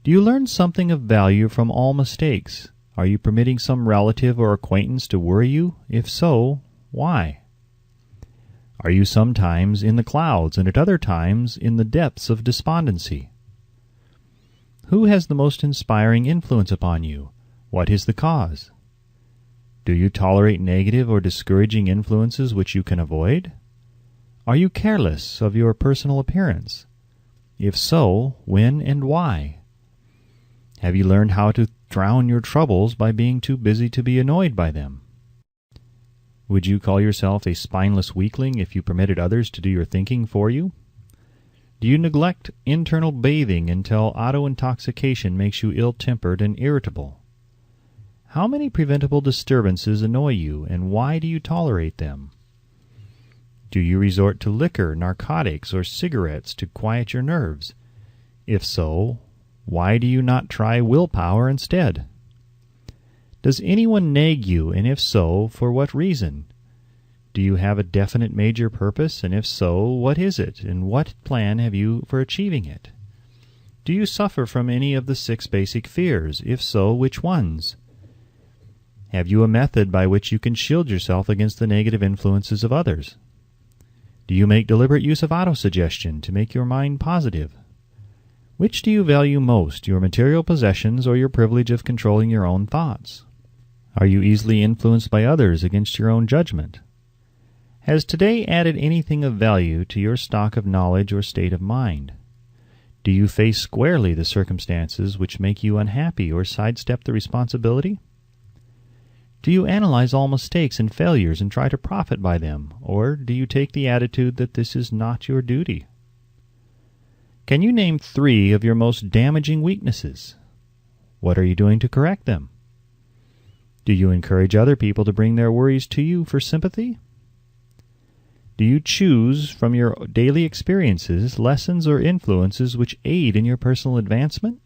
Do you learn something of value from all mistakes? Are you permitting some relative or acquaintance to worry you? If so, why? Are you sometimes in the clouds and at other times in the depths of despondency? Who has the most inspiring influence upon you? What is the cause? Do you tolerate negative or discouraging influences which you can avoid? Are you careless of your personal appearance? If so, when and why? Have you learned how to drown your troubles by being too busy to be annoyed by them? Would you call yourself a spineless weakling if you permitted others to do your thinking for you? Do you neglect internal bathing until auto-intoxication makes you ill-tempered and irritable? How many preventable disturbances annoy you, and why do you tolerate them? Do you resort to liquor, narcotics, or cigarettes to quiet your nerves? If so, why do you not try willpower instead? Does anyone nag you, and if so, for what reason? Do you have a definite major purpose, and if so, what is it, and what plan have you for achieving it? Do you suffer from any of the 6 basic fears? If so, which ones? Have you a method by which you can shield yourself against the negative influences of others? Do you make deliberate use of autosuggestion to make your mind positive? Which do you value most, your material possessions or your privilege of controlling your own thoughts? Are you easily influenced by others against your own judgment? Has today added anything of value to your stock of knowledge or state of mind? Do you face squarely the circumstances which make you unhappy or sidestep the responsibility? Do you analyze all mistakes and failures and try to profit by them, or do you take the attitude that this is not your duty? Can you name 3 of your most damaging weaknesses? What are you doing to correct them? Do you encourage other people to bring their worries to you for sympathy? Do you choose from your daily experiences lessons or influences which aid in your personal advancement?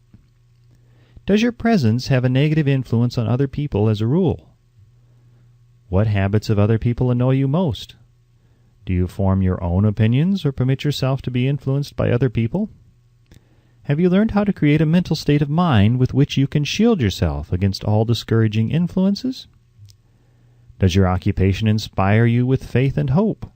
Does your presence have a negative influence on other people as a rule? What habits of other people annoy you most? Do you form your own opinions or permit yourself to be influenced by other people? Have you learned how to create a mental state of mind with which you can shield yourself against all discouraging influences? Does your occupation inspire you with faith and hope?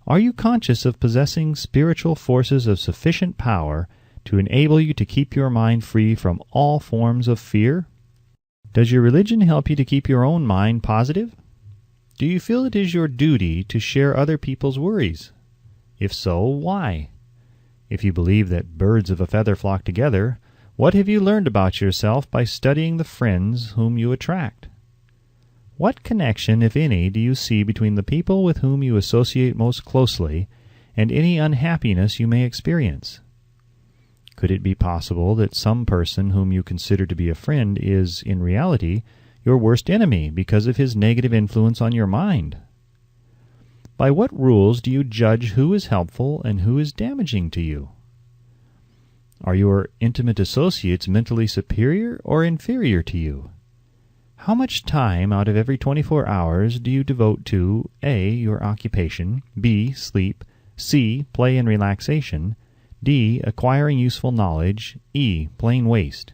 Are you conscious of possessing spiritual forces of sufficient power to enable you to keep your mind free from all forms of fear? Does your religion help you to keep your own mind positive? Do you feel it is your duty to share other people's worries? If so, why? If you believe that birds of a feather flock together, what have you learned about yourself by studying the friends whom you attract? What connection, if any, do you see between the people with whom you associate most closely and any unhappiness you may experience? Could it be possible that some person whom you consider to be a friend is, in reality, your worst enemy because of his negative influence on your mind? By what rules do you judge who is helpful and who is damaging to you? Are your intimate associates mentally superior or inferior to you? How much time out of every 24 hours do you devote to A. your occupation, B. sleep, C. play and relaxation, D. acquiring useful knowledge, E. plain waste?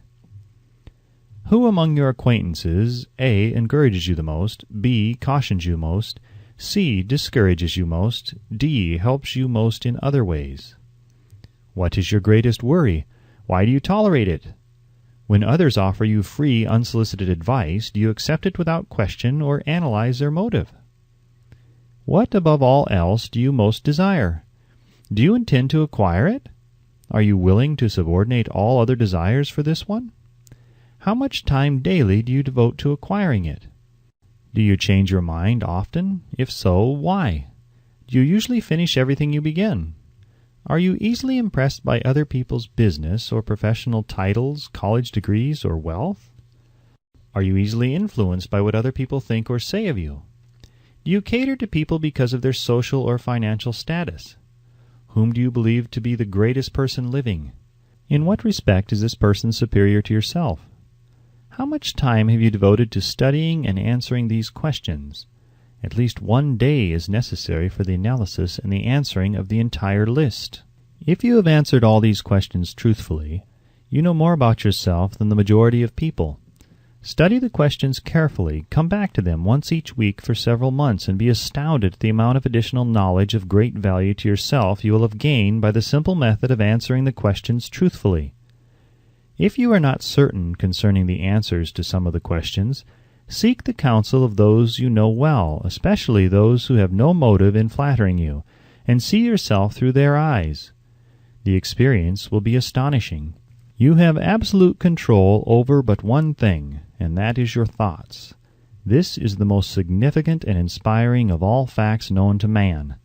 Who among your acquaintances A. encourages you the most, B. cautions you most, C. discourages you most, D. helps you most in other ways? What is your greatest worry? Why do you tolerate it? When others offer you free, unsolicited advice, do you accept it without question or analyze their motive? What, above all else, do you most desire? Do you intend to acquire it? Are you willing to subordinate all other desires for this one? How much time daily do you devote to acquiring it? Do you change your mind often? If so, why? Do you usually finish everything you begin? Are you easily impressed by other people's business or professional titles, college degrees, or wealth? Are you easily influenced by what other people think or say of you? Do you cater to people because of their social or financial status? Whom do you believe to be the greatest person living? In what respect is this person superior to yourself? How much time have you devoted to studying and answering these questions? At least 1 day is necessary for the analysis and the answering of the entire list. If you have answered all these questions truthfully, you know more about yourself than the majority of people. Study the questions carefully, come back to them once each week for several months, and be astounded at the amount of additional knowledge of great value to yourself you will have gained by the simple method of answering the questions truthfully. If you are not certain concerning the answers to some of the questions, seek the counsel of those you know well, especially those who have no motive in flattering you, and see yourself through their eyes. The experience will be astonishing. You have absolute control over but one thing, and that is your thoughts. This is the most significant and inspiring of all facts known to man.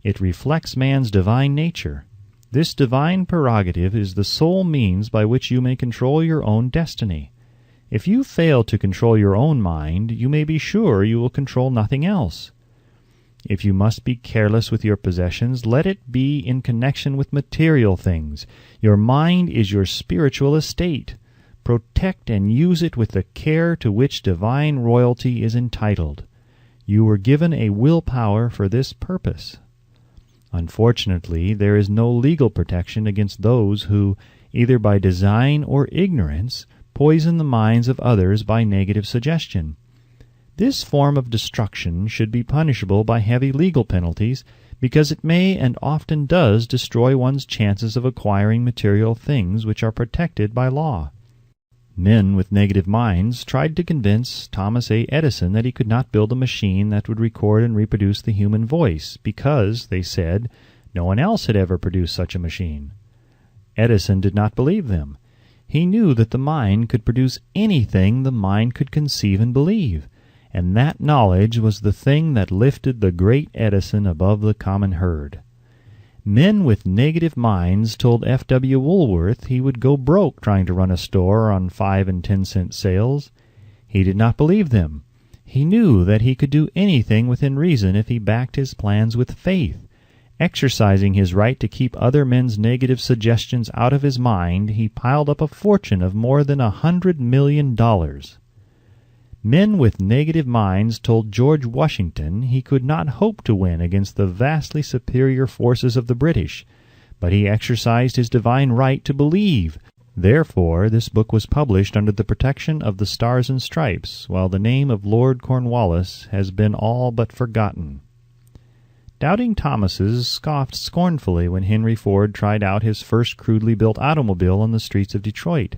It reflects man's divine nature. This divine prerogative is the sole means by which you may control your own destiny. If you fail to control your own mind, you may be sure you will control nothing else. If you must be careless with your possessions, let it be in connection with material things. Your mind is your spiritual estate. Protect and use it with the care to which divine royalty is entitled. You were given a willpower for this purpose. Unfortunately, there is no legal protection against those who, either by design or ignorance, poison the minds of others by negative suggestion. This form of destruction should be punishable by heavy legal penalties, because it may and often does destroy one's chances of acquiring material things which are protected by law. Men with negative minds tried to convince Thomas A. Edison that he could not build a machine that would record and reproduce the human voice, because, they said, no one else had ever produced such a machine. Edison did not believe them. He knew that the mind could produce anything the mind could conceive and believe, and that knowledge was the thing that lifted the great Edison above the common herd. Men with negative minds told F.W. Woolworth he would go broke trying to run a store on 5 and 10 cent sales. He did not believe them. He knew that he could do anything within reason if he backed his plans with faith. Exercising his right to keep other men's negative suggestions out of his mind, he piled up a fortune of more than $100 million. Men with negative minds told George Washington he could not hope to win against the vastly superior forces of the British, but he exercised his divine right to believe. Therefore, this book was published under the protection of the Stars and Stripes, while the name of Lord Cornwallis has been all but forgotten. Doubting Thomases scoffed scornfully when Henry Ford tried out his first crudely built automobile on the streets of Detroit.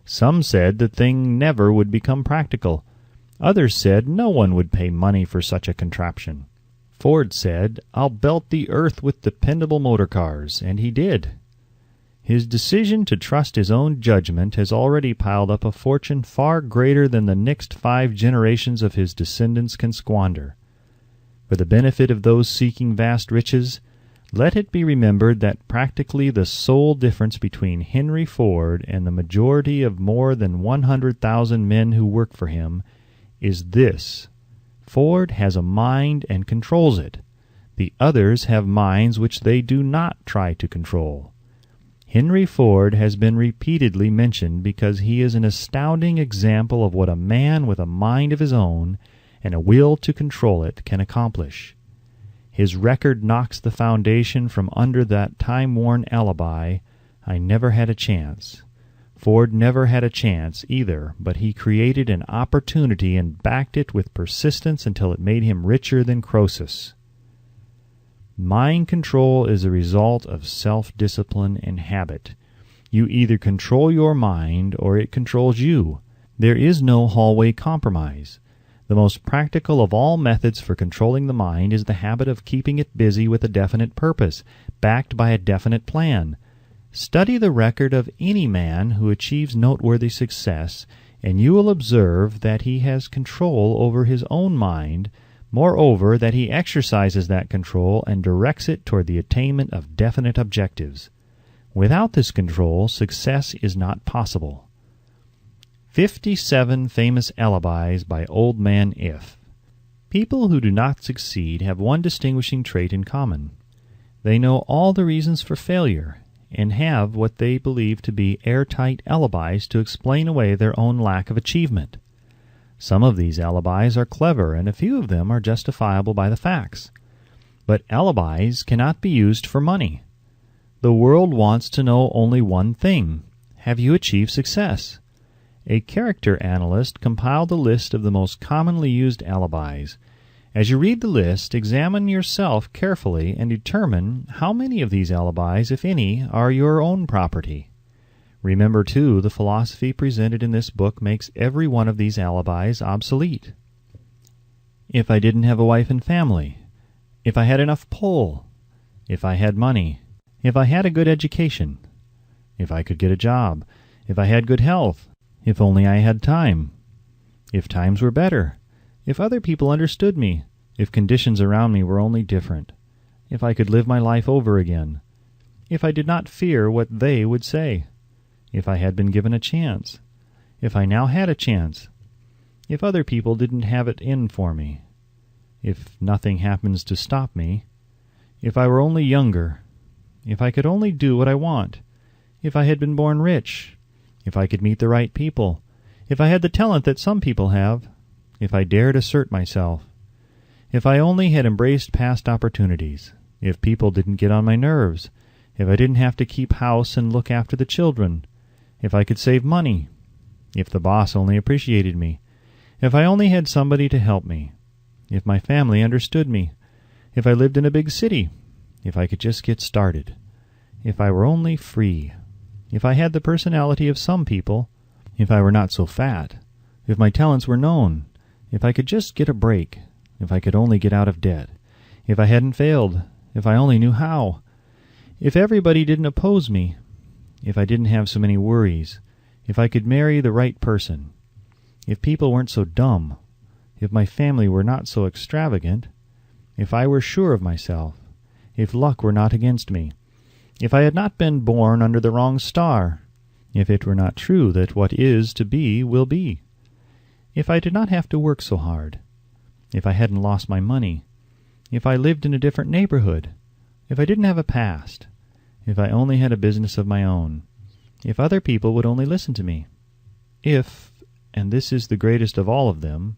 Some said the thing never would become practical. Others said no one would pay money for such a contraption. Ford said, "I'll belt the earth with dependable motor cars," and he did. His decision to trust his own judgment has already piled up a fortune far greater than the next 5 generations of his descendants can squander. For the benefit of those seeking vast riches, let it be remembered that practically the sole difference between Henry Ford and the majority of more than 100,000 men who work for him is this: Ford has a mind and controls it. The others have minds which they do not try to control. Henry Ford has been repeatedly mentioned because he is an astounding example of what a man with a mind of his own and a will to control it can accomplish. His record knocks the foundation from under that time-worn alibi, "I never had a chance." Ford never had a chance either, but he created an opportunity and backed it with persistence until it made him richer than Croesus. Mind control is a result of self-discipline and habit. You either control your mind or it controls you. There is no hallway compromise. The most practical of all methods for controlling the mind is the habit of keeping it busy with a definite purpose, backed by a definite plan. Study the record of any man who achieves noteworthy success, and you will observe that he has control over his own mind, moreover that he exercises that control and directs it toward the attainment of definite objectives. Without this control, success is not possible. 57 Famous Alibis by Old Man If. People who do not succeed have one distinguishing trait in common. They know all the reasons for failure, and have what they believe to be airtight alibis to explain away their own lack of achievement. Some of these alibis are clever, and a few of them are justifiable by the facts. But alibis cannot be used for money. The world wants to know only one thing: have you achieved success? A character analyst compiled a list of the most commonly used alibis. As you read the list, examine yourself carefully and determine how many of these alibis, if any, are your own property. Remember, too, the philosophy presented in this book makes every one of these alibis obsolete. If I didn't have a wife and family, if I had enough pull, if I had money, if I had a good education, if I could get a job, if I had good health, if only I had time, if times were better, if other people understood me, if conditions around me were only different, if I could live my life over again, if I did not fear what they would say, if I had been given a chance, if I now had a chance, if other people didn't have it in for me, if nothing happens to stop me, if I were only younger, if I could only do what I want, if I had been born rich, if I could meet the right people, if I had the talent that some people have, if I dared assert myself, if I only had embraced past opportunities, if people didn't get on my nerves, if I didn't have to keep house and look after the children, if I could save money, if the boss only appreciated me, if I only had somebody to help me, if my family understood me, if I lived in a big city, if I could just get started, if I were only free, if I had the personality of some people, if I were not so fat, if my talents were known, if I could just get a break, if I could only get out of debt, if I hadn't failed, if I only knew how, if everybody didn't oppose me, if I didn't have so many worries, if I could marry the right person, if people weren't so dumb, if my family were not so extravagant, if I were sure of myself, if luck were not against me, if I had not been born under the wrong star, if it were not true that what is to be will be, if I did not have to work so hard, if I hadn't lost my money, if I lived in a different neighborhood, if I didn't have a past, if I only had a business of my own, if other people would only listen to me, if, and this is the greatest of all of them,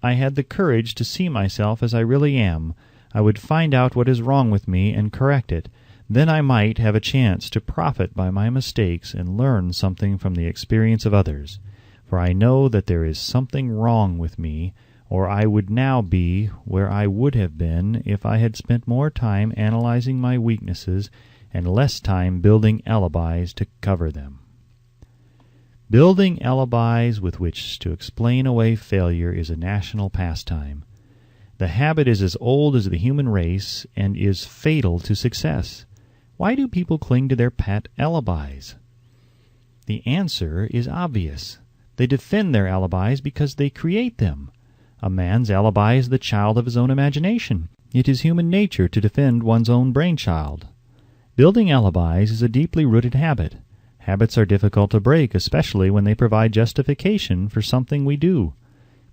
I had the courage to see myself as I really am, I would find out what is wrong with me and correct it. Then I might have a chance to profit by my mistakes and learn something from the experience of others. For I know that there is something wrong with me, or I would now be where I would have been if I had spent more time analyzing my weaknesses and less time building alibis to cover them. Building alibis with which to explain away failure is a national pastime. The habit is as old as the human race and is fatal to success. Why do people cling to their pet alibis? The answer is obvious. They defend their alibis because they create them. A man's alibi is the child of his own imagination. It is human nature to defend one's own brainchild. Building alibis is a deeply rooted habit. Habits are difficult to break, especially when they provide justification for something we do.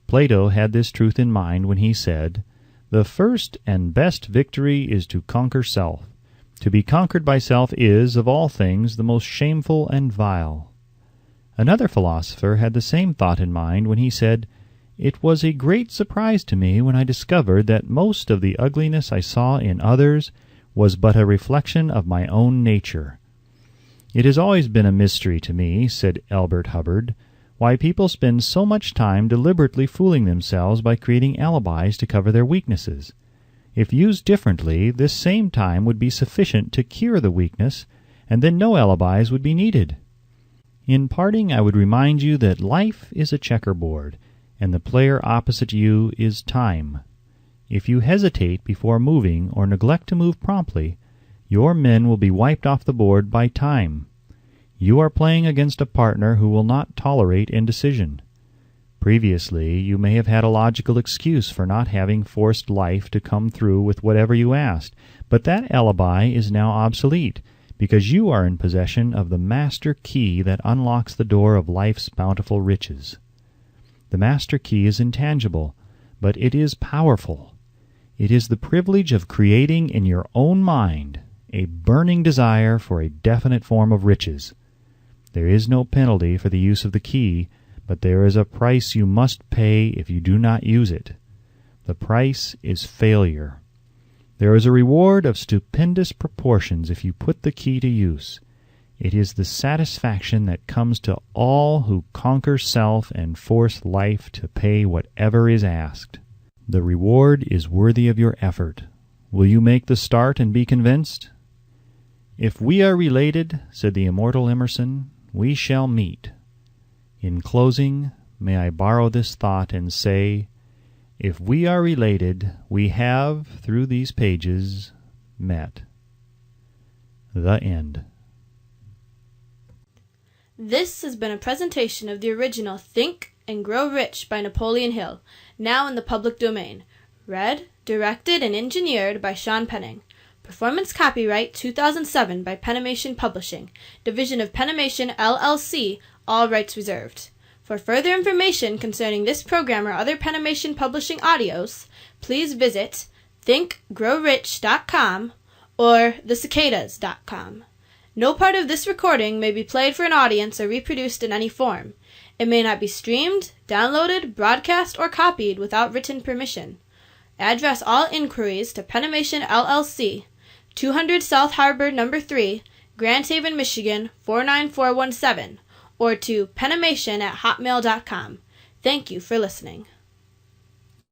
Plato had this truth in mind when he said, "The first and best victory is to conquer self. To be conquered by self is, of all things, the most shameful and vile." Another philosopher had the same thought in mind when he said, "It was a great surprise to me when I discovered that most of the ugliness I saw in others was but a reflection of my own nature." "It has always been a mystery to me," said Elbert Hubbard, "why people spend so much time deliberately fooling themselves by creating alibis to cover their weaknesses. If used differently, this same time would be sufficient to cure the weakness, and then no alibis would be needed. In parting, I would remind you that life is a checkerboard, and the player opposite you is time. If you hesitate before moving or neglect to move promptly, your men will be wiped off the board by time. You are playing against a partner who will not tolerate indecision. Previously, you may have had a logical excuse for not having forced life to come through with whatever you asked, but that alibi is now obsolete, because you are in possession of the master key that unlocks the door of life's bountiful riches. The master key is intangible, but it is powerful. It is the privilege of creating in your own mind a burning desire for a definite form of riches. There is no penalty for the use of the key, but there is a price you must pay if you do not use it. The price is failure. There is a reward of stupendous proportions if you put the key to use. It is the satisfaction that comes to all who conquer self and force life to pay whatever is asked. The reward is worthy of your effort. Will you make the start and be convinced? If we are related, said the immortal Emerson, we shall meet. In closing, may I borrow this thought and say, if we are related, we have, through these pages, met. The end. This has been a presentation of the original Think and Grow Rich by Napoleon Hill, now in the public domain. Read, directed, and engineered by Sean Penning. Performance copyright 2007 by Penimation Publishing, Division of Penimation LLC, all rights reserved. For further information concerning this program or other Penimation Publishing audios, please visit thinkgrowrich.com or thecicadas.com. No part of this recording may be played for an audience or reproduced in any form. It may not be streamed, downloaded, broadcast, or copied without written permission. Address all inquiries to Penimation LLC, 200 South Harbor No. 3, Grand Haven, Michigan 49417, or to penimation@hotmail.com. Thank you for listening.